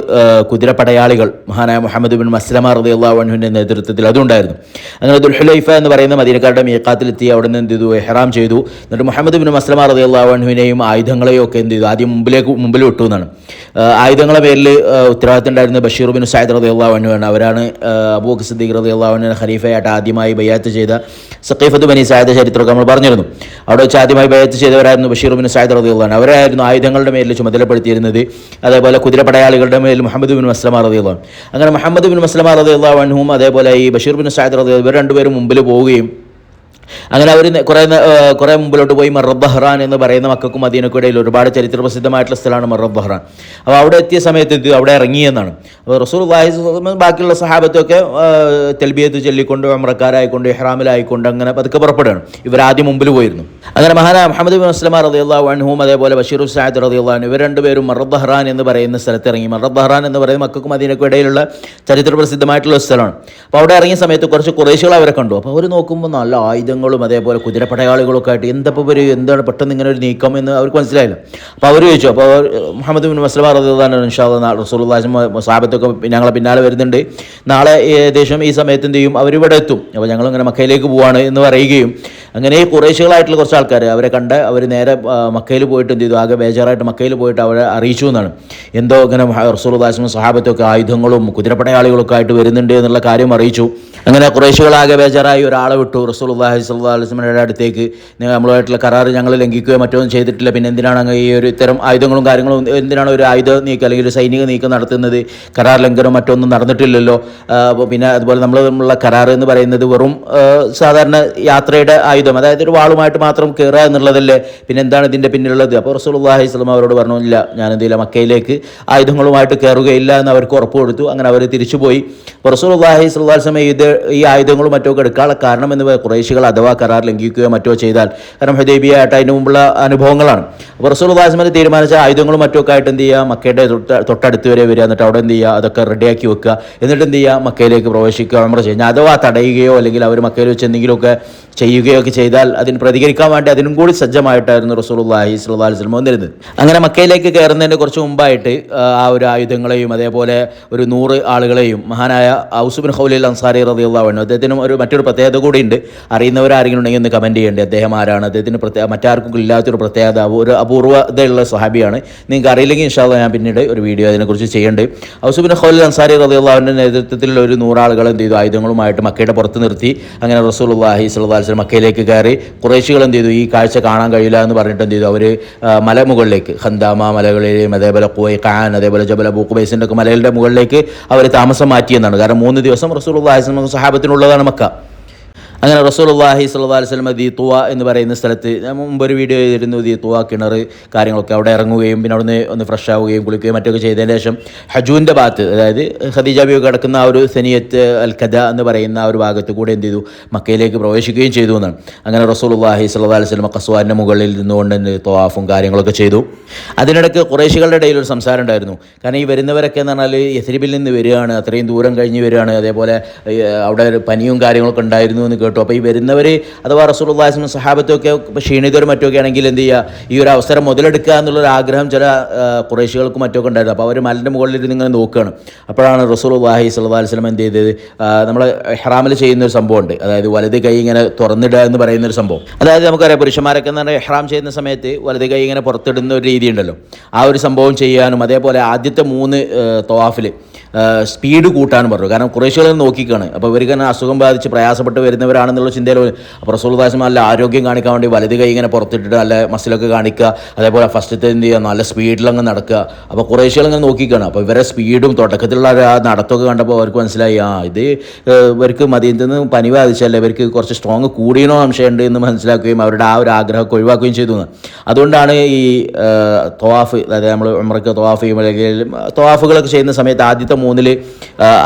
കുതിരപ്പടയാളികൾ മഹാനായ മുഹമ്മദ് ബിൻ മസ്ലമ റളിയല്ലാഹു അൻഹുവിൻ്റെ നേതൃത്വത്തിൽ അതുണ്ടായിരുന്നു. അങ്ങനെ ദുൽഹുലൈഫ എന്ന് പറയുന്ന മദീനക്കാരുടെ മീഖാത്തിലെത്തി അവിടെ നിന്ന് എന്ത് ചെയ്തു, ഇഹ്റാം ചെയ്തു. എന്നിട്ട് മുഹമ്മദ് ബിൻ മസ്ലമ റളിയല്ലാഹു അൻഹുവിനെയും ആയുധങ്ങളെയും ഒക്കെ എന്ത് ചെയ്തു, ആദ്യം മുമ്പിൽ വിട്ടു എന്നാണ്. ആയുധങ്ങളെ പേരിൽ ഉത്തരവാദിത്തം ഉണ്ടായിരുന്ന ബഷീർ ബിൻ സഅദ് റളിയല്ലാഹു അൻഹു ആണ്. അവരാണ് അബൂബക്കർ സിദ്ദീഖ് റളിയല്ലാഹു അൻഹു ഖലീഫയായിട്ട് ആദ്യമായി ബൈഅത്ത് ചെയ്ത സഖീഫത്ത് ബനി സഅദ് ചരിത്രമൊക്കെ നമ്മൾ പറഞ്ഞിരുന്നു. അവിടെ വെച്ച് ആദ്യമായി ബൈഅത്ത് ചെയ്തവരായിരുന്നു ബഷീർ ബിൻ സഅദ് റളിയല്ലാഹു അൻഹു. അവരായിരുന്നു ആയുധങ്ങളുടെ മേലിൽ ചുമതലപ്പെടുത്തിയിരുന്നത്. അതേപോലെ കുതിരപ്പടയാളികളുടെ മേൽ മുഹമ്മദ് ബിൻ മസ്ലമ റളിയല്ലാഹു അൻഹു. അങ്ങനെ മുഹമ്മദ് ബിൻ മസ്ലമ റളിയല്ലാഹു അൻഹുവും അതേപോലെ ഈ ബഷീർ ബിൻ സഅദ് റളിയല്ലാഹു ഇവർ 2 പേരും മുമ്പിൽ പോവുകയും അങ്ങനെ അവർ കുറേ മുമ്പിലോട്ട് പോയി മറബ് ബഹ്റാൻ എന്ന് പറയുന്ന മക്കൾക്കും മദീനക്കും ഇടയിൽ ഒരുപാട് ചരിത്ര പ്രസിദ്ധമായിട്ടുള്ള സ്ഥലമാണ് മറബ് ബഹ്റാൻ. അപ്പോൾ അവിടെ എത്തിയ സമയത്ത് അവിടെ ഇറങ്ങിയെന്നാണ്. അപ്പോൾ റസൂലുള്ളാഹി ബാക്കിയുള്ള സഹാബത്തൊക്കെ തൽബിയത്ത് ചൊല്ലിക്കൊണ്ട് ഉംറക്കാരായിക്കൊണ്ട് ഇഹ്റാമിലായിക്കൊണ്ട് അങ്ങനെ പതുക്കെ പുറപ്പെടുകയാണ്. ഇവരാദ്യം മുമ്പിൽ പോയിരുന്നു. അങ്ങനെ മഹാനായ മുഹമ്മദ് ബിൻ മസ്ലമ റളിയല്ലാഹു അൻഹുവും അതേപോലെ ബഷീർ ബിൻ സഅദ് റളിയല്ലാഹു അൻഹു ഇവർ 2 പേരും മറബ് ബഹ്റാൻ എന്ന് പറയുന്ന സ്ഥലത്ത് ഇറങ്ങി. മറബ് ബഹ്റാൻ എന്ന് പറയുന്ന മക്കൾക്കും മദീനക്കും ഇടയിലുള്ള ചരിത്ര പ്രസിദ്ധമായിട്ടുള്ള സ്ഥലമാണ്. അപ്പോൾ അവിടെ ഇറങ്ങിയ സമയത്ത് കുറച്ച് ഖുറൈശികൾ അവരെ കണ്ടു. അപ്പോൾ അവർ നോക്കുമ്പോൾ നല്ല ആയുധങ്ങളും അതേപോലെ കുതിരപ്പടയാളികളൊക്കെ ആയിട്ട് എന്താണ് പെട്ടെന്ന് ഇങ്ങനെ ഒരു നീക്കം എന്ന് അവർക്ക് മനസ്സിലായില്ല. അപ്പോൾ അവർ ചോദിച്ചു. അപ്പോൾ മുഹമ്മദ് ബിൻ മസ്ലമ റളിയല്ലാഹു അൻഹു ഇൻഷാ അല്ലാഹ് റസൂലുള്ളാഹി സഹാബത്തൊക്കെ ഞങ്ങളെ പിന്നാലെ വരുന്നുണ്ട്, നാളെ ഏകദേശം ഈ സമയത്ത് എന്ത് ചെയ്യും, അവരിവിടെ എത്തും, അപ്പോൾ ഞങ്ങളിങ്ങനെ മക്കയിലേക്ക് പോവാണ് എന്ന് പറയുകയും അങ്ങനെ ഈ ഖുറൈശികളായിട്ടുള്ള കുറച്ച് ആൾക്കാർ അവരെ കണ്ട് അവർ നേരെ മക്കയിൽ പോയിട്ട് എന്ത് ചെയ്തു, ആകെ ബേജാറായിട്ട് മക്കയിൽ പോയിട്ട് അവരെ അറിയിച്ചു എന്നാണ്. എന്തോ ഇങ്ങനെ റസൂലുള്ളാഹി സഹാബത്തൊക്കെ ആയുധങ്ങളും കുതിരപ്പടയാളികളൊക്കെ ആയിട്ട് വരുന്നുണ്ട് എന്നുള്ള കാര്യം അറിയിച്ചു. അങ്ങനെ ഖുറൈശികളാകെ ബേജാറായി ഒരാളെ വിട്ടു റസൂലുള്ളാഹി സ്വല്ലല്ലാഹു അലൈഹി വസല്ലമയുടെ അടുത്തേക്ക്. നമ്മളുമായിട്ടുള്ള കരാറ് ഞങ്ങൾ ലംഘിക്കുകയോ മറ്റൊന്നും ചെയ്തിട്ടില്ല, പിന്നെ എന്തിനാണ് അങ്ങ് ഈ ഒരു ഇത്തരം ആയുധങ്ങളും കാര്യങ്ങളും, എന്തിനാണ് ഒരു ആയുധ നീക്കം അല്ലെങ്കിൽ ഒരു സൈനിക നീക്കം നടത്തുന്നത്, കരാർ ലംഘനം മറ്റൊന്നും നടന്നിട്ടില്ലല്ലോ. അപ്പോൾ പിന്നെ അതുപോലെ നമ്മളുള്ള കരാർ എന്ന് പറയുന്നത് വെറും സാധാരണ യാത്രയുടെ ആയുധം, അതായത് ഒരു വാളുമായിട്ട് മാത്രം കയറുക എന്നുള്ളതല്ലേ, പിന്നെ എന്താണ് ഇതിൻ്റെ പിന്നിലുള്ളത്? അപ്പോൾ റസൂലുള്ളാഹി സ്വല്ലല്ലാഹു അലൈഹി വസല്ലം അവരോട് പറഞ്ഞു, ഇല്ല, ഞാൻ എന്തില്ല മക്കയിലേക്ക് ആയുധങ്ങളുമായിട്ട് കയറുകയില്ല എന്ന് അവർക്ക് ഉറപ്പ് കൊടുത്തു. അങ്ങനെ അവർ തിരിച്ചുപോയി. അപ്പോൾ റസൂലുള്ളാഹി സ്വല്ലല്ലാഹു അലൈഹി വസല്ലം ഈ ആയുധങ്ങളും മറ്റൊക്കെ എടുക്കാനുള്ള കാരണം എന്ന് ഖുറൈശികൾ അഥവാ കരാർ ലംഘിക്കുകയോ മറ്റോ ചെയ്താൽ, കാരണം ഹുദൈബിയ ആയിട്ട് അതിന് മുമ്പുള്ള അനുഭവങ്ങളാണ്. അപ്പോൾ റസൂലുള്ളാഹി സ്വല്ലല്ലാഹു അലൈഹി വസല്ലം തീരുമാനിച്ച ആയുധങ്ങളും മറ്റൊക്കെ ആയിട്ട് എന്ത് ചെയ്യുക, മക്കയുടെ തൊട്ടടുത്ത് വരെ വരിക, എന്നിട്ട് അവിടെ എന്ത് ചെയ്യുക, അതൊക്കെ റെഡിയാക്കി വെക്കുക, എന്നിട്ട് എന്ത് ചെയ്യുക, മക്കയിലേക്ക് പ്രവേശിക്കുക, ഉംറ ചെയ്യുക. അഥവാ തടയുകയോ അല്ലെങ്കിൽ അവർ മക്കയിൽ വെച്ച് എന്തെങ്കിലുമൊക്കെ ചെയ്യുകയൊക്കെ ചെയ്താൽ അതിന് പ്രതികരിക്കാൻ വേണ്ടി അതിനും കൂടി സജ്ജമായിട്ടായിരുന്നു റസൂലുള്ളാഹി സ്വല്ലല്ലാഹു അലൈഹി വസല്ലം വന്നിരുന്നത്. അങ്ങനെ മക്കയിലേക്ക് കയറുന്നതിന് കുറച്ച് മുമ്പായിട്ട് ആ ഒരു ആയുധങ്ങളെയും അതേപോലെ ഒരു 100 ആളുകളെയും മഹാനായ ഔസ് ബിൻ ഖൗലൽ അൻസാരി റളിയല്ലാഹു റളിയല്ലാഹു അൻഹു. അദ്ദേഹത്തിന് മറ്റൊരു പ്രത്യേകത കൂടിയുണ്ട്. അറിയുന്നവരാരെങ്കിലും ഉണ്ടെങ്കിൽ ഒന്ന് കമൻറ്റ് ചെയ്യേണ്ടത്. അദ്ദേഹം ആരാണ്, അദ്ദേഹത്തിന് മറ്റാർക്കും ഇല്ലാത്തൊരു പ്രത്യേകത, ഒരു അപൂർവതയുള്ള സ്വഹാബിയാണ്. നിങ്ങൾക്ക് അറിയില്ലെങ്കിൽ ഇൻഷാ അല്ലാഹ് ഞാൻ പിന്നീട് ഒരു വീഡിയോ അതിനെക്കുറിച്ച് ചെയ്യേണ്ടത്. ഔസ് ബിൻ ഖാലിദ് അൻസാരി റളിയല്ലാഹു അൻഹുവിൻ്റെ നേതൃത്വത്തിൽ ഒരു 100 ആളുകൾ എന്ത് ചെയ്തു, ആയുധങ്ങളുമായിട്ട് മക്കയുടെ പുറത്ത് നിർത്തി. അങ്ങനെ റസൂലുള്ളാഹി സ്വല്ലല്ലാഹു അലൈഹി വസല്ലം മക്കയിലേക്ക് കയറി. ഖുറൈശികൾ എന്ത് ചെയ്തു, ഈ കാഴ്ച കാണാൻ കഴിയില്ല എന്ന് പറഞ്ഞിട്ട് എന്ത് ചെയ്തു, അവർ മലമുകളിലേക്ക് ഖന്ദാമ മലകളിലെയും അതേപോലെ ഖുവൈഖാൻ അതേപോലെ ജബൽ അബൂ ഖുബൈസിൻ്റെ ഒക്കെ മലകളുടെ മുകളിലേക്ക് അവർ താമസം മാറ്റിയെന്നാണ്. കാരണം 3 ദിവസം റസൂലുള്ളാഹി സ്വല്ലല്ലാഹു അലൈഹി വസല്ലം സഹാബത്തിനുള്ളതാണ് മക്ക. അങ്ങനെ റസൂലുള്ളാഹി സ്വല്ലല്ലാഹു അലൈഹി വസല്ലം ദീതുവ എന്ന് പറയുന്ന സ്ഥലത്ത്, ഞാൻ മുമ്പ് ഒരു വീഡിയോ ചെയ്തിരുന്നു, ദീതുവ കിണർ കാര്യങ്ങളൊക്കെ, അവിടെ ഇറങ്ങുകയും പിന്നെ അവിടെ ഒന്ന് ഫ്രഷ് ആവുകയും കുളിക്കുകയും മറ്റൊക്കെ ചെയ്തതിന് ശേഷം ഹജൂൻ്റെ ഭാഗത്ത്, അതായത് ഖദീജ ബീവി കിടക്കുന്ന ആ ഒരു സനിയത്ത് അൽ ഖദ എന്ന് പറയുന്ന ആ ഒരു ഭാഗത്ത് കൂടെ എന്ത് ചെയ്തു, മക്കയിലേക്ക് പ്രവേശിക്കുകയും ചെയ്തു എന്നാണ്. അങ്ങനെ റസൂലുള്ളാഹി സ്വല്ലല്ലാഹു അലൈഹി വസല്ലം ഖസ്വാൻ്റെ മുകളിൽ നിന്നുകൊണ്ട് തവാഫും കാര്യങ്ങളൊക്കെ ചെയ്തു. അതിനിടയ്ക്ക് ഖുറൈശികളുടെ ഇടയിൽ ഒരു സംസാരം ഉണ്ടായിരുന്നു. കാരണം ഈ വരുന്നവരൊക്കെ എന്ന് പറഞ്ഞാൽ യസ്രിബിൽ നിന്ന് വരികയാണ്, അത്രയും ദൂരം കഴിഞ്ഞ് വരികയാണ്, അതേപോലെ അവിടെ പനിയും കാര്യങ്ങളൊക്കെ ഉണ്ടായിരുന്നു എന്ന് കേട്ടു. അപ്പോൾ ഈ വരുന്നവർ അഥവാ റസൂലുള്ളാഹി സ്വല്ലല്ലാഹു അലൈഹി വസല്ലം സഹാബത്തൊക്കെ ക്ഷീണിതരും മറ്റൊക്കെ ആണെങ്കിൽ എന്ത് ചെയ്യുക, ഈ ഒരു അവസരം മുതലെടുക്കുക എന്നുള്ളൊരു ആഗ്രഹം ചില ഖുറൈശികൾക്കും മറ്റൊക്കെ ഉണ്ടായിരുന്നു. അപ്പോൾ അവർ മലൻ്റെ മുകളിൽ ഇങ്ങനെ നോക്കുകയാണ്. അപ്പോഴാണ് റസൂലുള്ളാഹി സ്വല്ലല്ലാഹു അലൈഹി വസല്ലം എന്ത് ചെയ്തത്, നമ്മൾ ഇഹ്റാമിൽ ചെയ്യുന്ന ഒരു സംഭവമുണ്ട്, അതായത് വലത് കൈ ഇങ്ങനെ തുറന്നിടുക എന്ന് പറയുന്ന ഒരു സംഭവം. അതായത് നമുക്കറിയാം പുരുഷന്മാരൊക്കെ എന്ന് പറഞ്ഞാൽ ഇഹ്റാം ചെയ്യുന്ന സമയത്ത് വലത് കൈ ഇങ്ങനെ പുറത്തിടുന്ന ഒരു രീതി ഉണ്ടല്ലോ, ആ ഒരു സംഭവം ചെയ്യാനും അതേപോലെ ആദ്യത്തെ 3 തവാഫിൽ സ്പീഡ് കൂട്ടാനും പറഞ്ഞു. കാരണം ഖുറൈശികൾ നോക്കിക്കാണ്, അപ്പോൾ ഇവർക്ക് തന്നെ അസുഖം ബാധിച്ച് പ്രയാസപ്പെട്ട് വരുന്നവരാണെന്നുള്ള ചിന്തയിൽ. അപ്പോൾ റസൂലുള്ളാഹി സ്വല്ലല്ലാഹു അലൈഹി വസല്ലം നല്ല ആരോഗ്യം കാണിക്കാൻ വേണ്ടി വലത് കൈ ഇങ്ങനെ പുറത്തിട്ടിട്ട് നല്ല മസിലൊക്കെ കാണിക്കുക, അതേപോലെ ഫസ്റ്റത്തെ എന്ത് ചെയ്യുക, നല്ല സ്പീഡിലങ്ങ് നടക്കുക. അപ്പോൾ ഖുറൈശികൾ ഇങ്ങനെ നോക്കിക്കാണ്. അപ്പോൾ ഇവരെ സ്പീഡും തുടക്കത്തിലുള്ള ആ നടത്തമൊക്കെ കണ്ടപ്പോൾ അവർക്ക് മനസ്സിലായി, ഇത് ഇവർക്ക് മദീനത്തിൽ നിന്ന് പനി ബാധിച്ചല്ലേ, ഇവർക്ക് കുറച്ച് സ്ട്രോങ് കൂടിയണോ സംശയമുണ്ട് എന്ന് മനസ്സിലാക്കുകയും അവരുടെ ആ ഒരു ആഗ്രഹമൊക്കെ ഒഴിവാക്കുകയും ചെയ്തു. അതുകൊണ്ടാണ് ഈ തവാഫ്, അതായത് നമ്മൾ ഉംറയ്ക്ക് തവാഫ് ചെയ്യുമ്പോൾ അല്ലെങ്കിൽ തവാഫുകളൊക്കെ ചെയ്യുന്ന സമയത്ത് ആദ്യത്തെ 3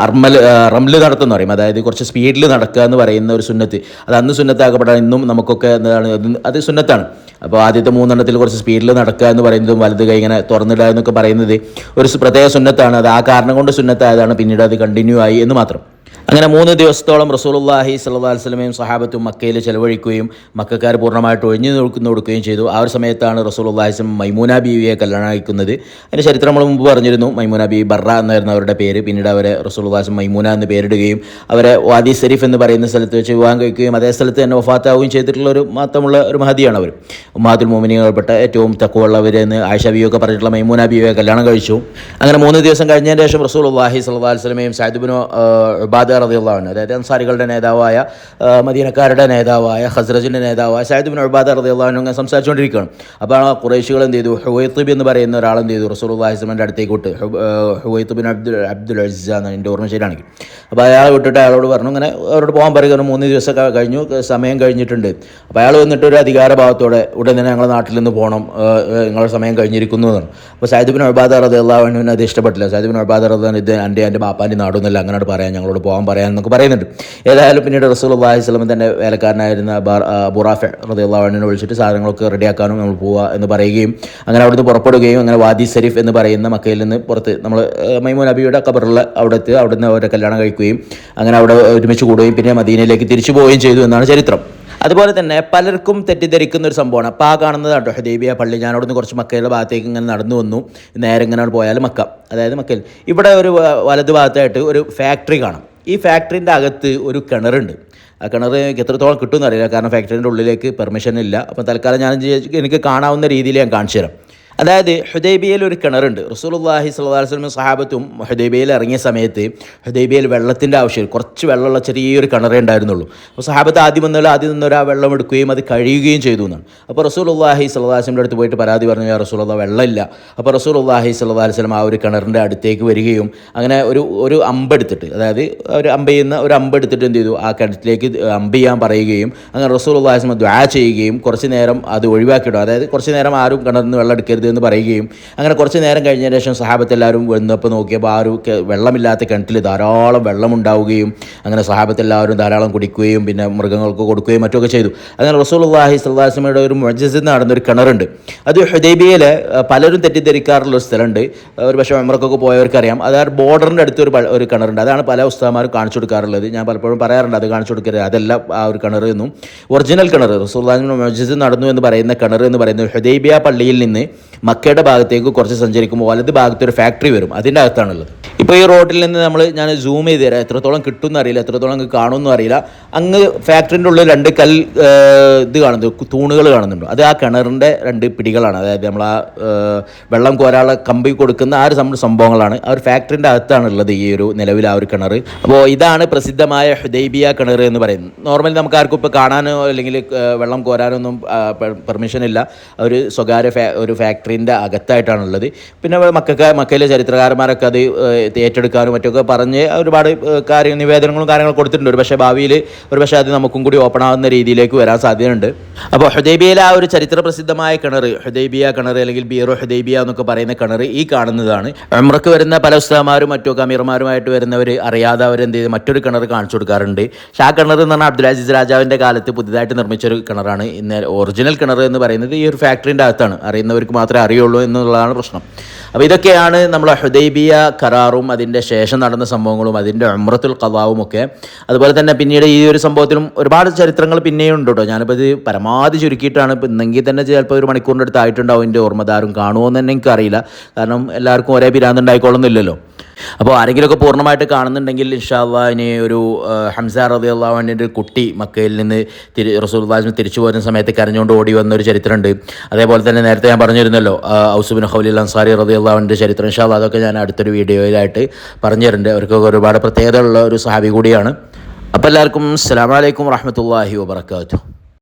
റംല് നടത്തുമെന്ന് പറയും, അതായത് കുറച്ച് സ്പീഡിൽ നടക്കുക എന്ന് പറയുന്ന ഒരു സുന്നത്ത്. അത് അന്ന് സുന്നത്താക്കപ്പെട്ടാൽ ഇന്നും നമുക്കൊക്കെ എന്താണ് അത് സുന്നത്താണ്. അപ്പോൾ ആദ്യത്തെ 3 കുറച്ച് സ്പീഡിൽ നടക്കുക എന്ന് പറയുന്നതും വലത് കൈ ഇങ്ങനെ തുറന്നിടുക എന്നൊക്കെ പറയുന്നത് ഒരു പ്രത്യേക സുന്നത്താണ്. അത് ആ കാരണം കൊണ്ട് സുന്നത്തായതാണ്, പിന്നീട് അത് കണ്ടിന്യൂ ആയി എന്ന് മാത്രം. അങ്ങനെ 3 ദിവസത്തോളം റസൂലുള്ളാഹി സ്വല്ലല്ലാഹു അലൈഹി വസല്ലമയും സഹാബത്തും മക്കയിൽ ചെലവഴിക്കുകയും മക്കക്കാർ പൂർണ്ണമായിട്ട് ഒഴിഞ്ഞു കൊടുക്കുകയും ചെയ്തു. ആ ഒരു സമയത്താണ് റസൂലുള്ളാഹി സ്വല്ലല്ലാഹു അലൈഹി വസല്ലം മൈമൂന ബീവിയെ കല്യാണം കഴിക്കുന്നത്. അതിൻ്റെ ചരിത്രം നമ്മൾ മുമ്പ് പറഞ്ഞിരുന്നു. മൈമൂന ബീവി ബർറ എന്നായിരുന്നു അവരുടെ പേര്. പിന്നീട് അവരെ റസൂലുള്ളാഹി സ്വല്ലല്ലാഹു അലൈഹി വസല്ലം മൈമൂന എന്ന് പേരിടുകയും അവരെ വാദി ശരീഫ് എന്ന് പറയുന്ന സ്ഥലത്ത് വെച്ച് വിവാഹം കഴിക്കുകയും അതേ സ്ഥലത്ത് തന്നെ വഫാത്താവുകയും ചെയ്തിട്ടുള്ള ഒരു മാത്രമുള്ള ഒരു മഹദിയാണ് അവർ. ഉമ്മാത്തുൽ മുഅ്മിനീങ്ങൾപ്പെട്ട ഏറ്റവും തഖ്വയുള്ളവരെന്ന് ആയിഷ ബീവിയൊക്കെ പറഞ്ഞിട്ടുള്ള മൈമൂന ബീവിയെ കല്യാണം കഴിച്ചു. അങ്ങനെ 3 ദിവസം കഴിഞ്ഞതിന് ശേഷം റസൂലുള്ളാഹി സ്വല്ലല്ലാഹു അലൈഹി വസല്ലമയും സഅദ് ഇബ്നു ഉബാദ റളിയല്ലാഹു അൻഹു, അതായത് അൻസാരികളുടെ നേതാവായ മദീനക്കാരുടെ നേതാവായ ഖസ്റജിൻ്റെ നേതാവായ സഅദ് ഇബ്നു ഉബാദ റളിയല്ലാഹു അൻഹു അങ്ങനെ സംസാരിച്ചുകൊണ്ടിരിക്കുകയാണ്. അപ്പോൾ ആ ഖുറൈശികൾ എന്ത് ചെയ്തു, ഹുവൈത്തിബ് എന്ന് പറയുന്ന ഒരാൾ എന്ത് ചെയ്തു, റസൂലുള്ളാഹി സ്വല്ലല്ലാഹു അലൈഹി വസല്ലമയുടെ അടുത്തേക്ക് വിട്ട്, ഹുവൈത്തിബ് ബിൻ അബ്ദുൽ അസ്സ എന്നാണ് എൻ്റെ ഓർമ്മ ശരിയാണെങ്കിൽ. അപ്പോൾ അയാളെ വിട്ടിട്ട് അയാളോട് പറഞ്ഞു, ഇങ്ങനെ അവരോട് പോകാൻ പറയുക, 3 ദിവസം കഴിഞ്ഞു, സമയം കഴിഞ്ഞിട്ടുണ്ട്. അപ്പോൾ അയാൾ വന്നിട്ട് ഒരു അധികാരഭാവത്തോടെ ഉടൻ തന്നെ ഞങ്ങളുടെ നാട്ടിൽ നിന്ന് പോകണം, നിങ്ങളുടെ സമയം കഴിഞ്ഞിരിക്കുന്നു എന്നാണ്. അപ്പോൾ സഅദ് ഇബ്നു ഉബാദ റളിയല്ലാഹു അൻഹുവിന് അത് ഇഷ്ടപ്പെട്ടില്ല. സഅദ് ഇബ്നു ഉബാദ റളിയല്ലാഹു അൻഹു, ഇത് എൻ്റെ ബാപ്പാൻ്റെ നാടൊന്നുമില്ല, അങ്ങോട്ട് പറയാൻ, ഞങ്ങളോട് പോകാൻ പറയാൻ എന്നൊക്കെ പറയുന്നുണ്ട്. ഏതായാലും പിന്നീട് റസൂലുള്ളാഹി സ്വല്ലല്ലാഹു അലൈഹി വസല്ലം തന്നെ വേലക്കാരനായിരുന്ന അബൂ റാഫി റളിയല്ലാഹു അൻഹുവിനെ വിളിച്ചിട്ട് സാധനങ്ങളൊക്കെ റെഡിയാക്കാനും നമ്മൾ പോവുക എന്ന് പറയുകയും അങ്ങനെ അവിടുന്ന് പുറപ്പെടുകയും അങ്ങനെ വാദി ശരീഫ് എന്ന് പറയുന്ന മക്കയിൽ നിന്ന് പുറത്ത് നമ്മൾ മൈമൂന ബീവിയുടെ ഖബറുള്ള അവിടുന്ന് അവരെ കല്യാണം കഴിക്കുകയും അങ്ങനെ അവിടെ ഒരുമിച്ച് കൂടുകയും പിന്നെ മദീനയിലേക്ക് തിരിച്ചു പോവുകയും ചെയ്തു എന്നാണ് ചരിത്രം. അതുപോലെ തന്നെ പലർക്കും തെറ്റിദ്ധരിക്കുന്ന ഒരു സംഭവമാണ്. അപ്പോൾ ആ കാണുന്നതാണ് കേട്ടോ ഹുദൈബിയ പള്ളി. ഞാൻ അവിടുന്ന് കുറച്ച് മക്കയുടെ ഭാഗത്തേക്ക് ഇങ്ങനെ നടന്നു വന്നു, നേരെ ഇങ്ങനെ പോയാൽ മക്ക, അതായത് മക്കയിൽ ഇവിടെ ഒരു വലതു ഭാഗത്തായിട്ട് ഒരു ഫാക്ടറി കാണാം. ഈ ഫാക്ടറിൻ്റെ അകത്ത് ഒരു കിണറുണ്ട്. ആ കിണർ എത്രത്തോളം കിട്ടുമെന്ന് അറിയില്ല, കാരണം ഫാക്ടറിൻ്റെ ഉള്ളിലേക്ക് പെർമിഷൻ ഇല്ല. അപ്പോൾ തൽക്കാലം എനിക്ക് കാണാവുന്ന രീതിയിൽ ഞാൻ കാണിച്ചു തരാം. അതായത് ഹുദൈബിയയിൽ ഒരു കിണറുണ്ട്. റസൂലുള്ളാഹി സ്വല്ലല്ലാഹു അലൈഹി വസല്ലം സഹാബത്തും ഹുദൈബിയയിൽ ഇറങ്ങിയ സമയത്ത് ഹുദൈബിയയിൽ വെള്ളത്തിൻ്റെ ആവശ്യം, കുറച്ച് വെള്ളമുള്ള ചെറിയൊരു കിണറേ ഉണ്ടായിരുന്നുള്ളൂ. അപ്പോൾ സഹാബത്ത് ആദ്യം നിന്നൊരു ആ വെള്ളം എടുക്കുകയും അത് കഴിയുകയും ചെയ്തു എന്നാണ്. അപ്പോൾ റസൂലുള്ളാഹി സ്വല്ലല്ലാഹു അലൈഹി വസല്ലം അടുത്ത് പോയിട്ട് പരാതി പറഞ്ഞു, യാ റസൂലല്ലാഹ് വെള്ളമില്ല. അപ്പോൾ റസൂലുള്ളാഹി സ്വല്ലല്ലാഹു അലൈഹി വസല്ലം ആ ഒരു കിണറിൻ്റെ അടുത്തേക്ക് വരികയും അങ്ങനെ ഒരു അമ്പെടുത്തിട്ട്, അതായത് ഒരു അമ്പെടുത്തിട്ട് എന്ത് ചെയ്തു, ആ കിണറ്റിലേക്ക് അമ്പ് ചെയ്യാൻ പറയുകയും അങ്ങനെ റസൂലുള്ളാഹി സ്വല്ലല്ലാഹു അലൈഹി വസല്ലം ദുആ ചെയ്യുകയും കുറച്ച് നേരം അത് ഒഴിവാക്കിയിടും, അതായത് കുറച്ച് നേരം ആരും കിണറിൽ നിന്ന് വെള്ളം എടുക്കരുത് എന്ന് പറയുകയും അങ്ങനെ കുറച്ച് നേരം കഴിഞ്ഞതിന് ശേഷം സഹാബത്ത് എല്ലാവരും വന്നപ്പോൾ നോക്കിയപ്പോൾ ആ ഒരു വെള്ളമില്ലാത്ത കിണറ്റിൽ ധാരാളം വെള്ളം ഉണ്ടാവുകയും അങ്ങനെ സഹാബത്ത് എല്ലാവരും ധാരാളം കുടിക്കുകയും പിന്നെ മൃഗങ്ങൾക്ക് കൊടുക്കുകയും മറ്റൊക്കെ ചെയ്തു. അങ്ങനെ റസൂലുള്ളാഹി സ്വല്ലല്ലാഹു അലൈഹി വസല്ലമയുടെ ഒരു മുഅ്ജിസത്ത് നടന്നൊരു കിണറുണ്ട്. അത് ഹുദൈബിയയിൽ പലരും തെറ്റിദ്ധരിക്കാറുള്ള ഒരു സ്ഥലമുണ്ട്. ഒരു പക്ഷേ ഉംറക്കൊക്കെ പോയവർക്കറിയാം. അതായത് ബോർഡറിൻ്റെ അടുത്ത് ഒരു കിണറുണ്ട്. അതാണ് പല ഉസ്താദുമാരും കാണിച്ചു കൊടുക്കാറുള്ളത്. ഞാൻ പലപ്പോഴും പറയാറുണ്ട് അത് കാണിച്ചു കൊടുക്കരുത്, അതല്ല ആ ഒരു കിണർ എന്നും. ഒറിജിനൽ കിണർ റസൂലുള്ളാഹിയുടെ മുഅ്ജിസത്ത് നടന്നു എന്ന് പറയുന്ന കിണർ എന്ന് പറയുന്നത് ഹുദൈബിയ പള്ളിയിൽ നിന്ന് മക്കയുടെ ഭാഗത്തേക്ക് കുറച്ച് സഞ്ചരിക്കുമ്പോൾ വലത് ഭാഗത്ത് ഒരു ഫാക്ടറി വരും, അതിൻ്റെ അകത്താണുള്ളത്. ഇപ്പോൾ ഈ റോഡിൽ നിന്ന് ഞാൻ സൂം ചെയ്ത് തരാം, എത്രത്തോളം കിട്ടുമെന്ന് അറിയില്ല, എത്രത്തോളം അങ്ങ് കാണുമെന്നും അറിയില്ല. അങ്ങ് ഫാക്ടറിൻ്റെ ഉള്ളിൽ 2 ഇത് കാണുന്നുണ്ട്, തൂണുകൾ കാണുന്നുണ്ട്. അത് ആ കിണറിൻ്റെ 2 പിടികളാണ്. അതായത് നമ്മൾ ആ വെള്ളം കോരാളെ കമ്പി കൊടുക്കുന്ന ആ ഒരു സംഭവങ്ങളാണ്. ആ ഒരു ഫാക്ടറിൻ്റെ അകത്താണ് ഉള്ളത് ഈ ഒരു നിലവിൽ ആ ഒരു കിണർ. അപ്പോൾ ഇതാണ് പ്രസിദ്ധമായ ഹുദൈബിയ കിണർ എന്ന് പറയുന്നത്. നോർമലി നമുക്ക് ആർക്കും ഇപ്പോൾ കാണാനോ അല്ലെങ്കിൽ വെള്ളം കോരാനോ ഒന്നും പെർമിഷൻ ഇല്ല. ഒരു സ്വകാര്യ ഒരു ഫാക്ടറിൻ്റെ അകത്തായിട്ടാണുള്ളത്. പിന്നെ മക്കയിലെ ചരിത്രകാരന്മാരൊക്കെ അത് ഏറ്റെടുക്കാനും മറ്റൊക്കെ പറഞ്ഞ് ഒരുപാട് നിവേദനങ്ങളും കാര്യങ്ങളും കൊടുത്തിട്ടുണ്ട്. ഒരു പക്ഷേ ഭാവിയിൽ ഒരു പക്ഷേ അത് നമുക്കും കൂടി ഓപ്പൺ ആവുന്ന രീതിയിലേക്ക് വരാൻ സാധ്യതയുണ്ട്. അപ്പോൾ ഹുദൈബിയയിലെ ആ ഒരു ചരിത്ര പ്രസിദ്ധമായ കിണർ, ഹുദൈബിയ കിണർ അല്ലെങ്കിൽ ബീറോ ഹുദൈബിയ എന്നൊക്കെ പറയുന്ന കിണർ ഈ കാണുന്നതാണ്. ഉംറക്ക് വരുന്ന പല ഉസ്താദുമാരും മറ്റൊക്കെ അമീർമാരുമായിട്ട് വരുന്നവർ അറിയാതെ അവരെന്ത് ചെയ്ത് മറ്റൊരു കിണർ കാണിച്ചു കൊടുക്കാറുണ്ട്. പക്ഷേ ആ കിണർ എന്ന് പറഞ്ഞാൽ അബ്ദുൽ അസീസ് രാജാവിൻ്റെ കാലത്ത് പുതിയതായിട്ട് നിർമ്മിച്ചൊരു കിണറാണ്. ഇന്ന് ഒറിജിനൽ കിണർ എന്ന് പറയുന്നത് ഈ ഒരു ഫാക്ടറിൻ്റെ അകത്താണ്. അറിയുന്നവർക്ക് മാത്രമേ അറിയുള്ളൂ എന്നുള്ളതാണ് പ്രശ്നം. അപ്പോൾ ഇതൊക്കെയാണ് നമ്മളെ ഹുദൈബിയ കരാറും അതിൻ്റെ ശേഷം നടന്ന സംഭവങ്ങളും അതിൻ്റെ ഉംറത്തുൽ ഖദാവും ഒക്കെ. അതുപോലെ തന്നെ പിന്നീട് ഈ ഒരു സംഭവത്തിലും ഒരുപാട് ചരിത്രങ്ങൾ പിന്നെയും ഉണ്ട് കേട്ടോ. ഞാനിപ്പോൾ ഇത് പരമാവധി ചുരുക്കിയിട്ടാണ്. ഇപ്പോൾ ഇന്നെങ്കിൽ തന്നെ ചിലപ്പോൾ ഒരു മണിക്കൂറിൻ്റെ അടുത്ത് ആയിട്ടുണ്ടാവും എൻ്റെ ഓർമ്മധാരും. കാണുമോ എന്ന് തന്നെ എനിക്കറിയില്ല, കാരണം എല്ലാവർക്കും ഒരേ പിരാന്ത് ഉണ്ടായിക്കൊള്ളുന്നില്ലല്ലോ. അപ്പോൾ ആരെങ്കിലുമൊക്കെ പൂർണ്ണമായിട്ട് കാണുന്നുണ്ടെങ്കിൽ ഇൻഷാ അല്ലാഹ് ഇനി ഒരു ഹംസ റളിയല്ലാഹു അൻഹുവിൻ്റെ ഒരു കുട്ടി മക്കയിൽ നിന്ന് റസൂലുള്ളാഹി തിരിച്ചു പോരുന്ന സമയത്ത് കരഞ്ഞുകൊണ്ട് ഓടി വന്നൊരു ചരിത്രമുണ്ട്. അതേപോലെ തന്നെ നേരത്തെ ഞാൻ പറഞ്ഞിരുന്നല്ലോ ഔസ് ബിൻ ഖൗലിൽ അൻസാരി റളിയല്ലാഹു അൻഹുവിൻ്റെ ചരിത്രം. ഇൻഷാ അല്ലാഹ് അതൊക്കെ ഞാൻ അടുത്തൊരു വീഡിയോയിലായിട്ട് പറഞ്ഞു തരുന്നുണ്ട്. അവർക്കൊക്കെ ഒരുപാട് പ്രത്യേകത ഉള്ള ഒരു സഹാബി കൂടിയാണ്. അപ്പോൾ എല്ലാവർക്കും അസ്സലാമു അലൈക്കും വറഹ്മത്തുള്ളാഹി വബറകാതുഹു.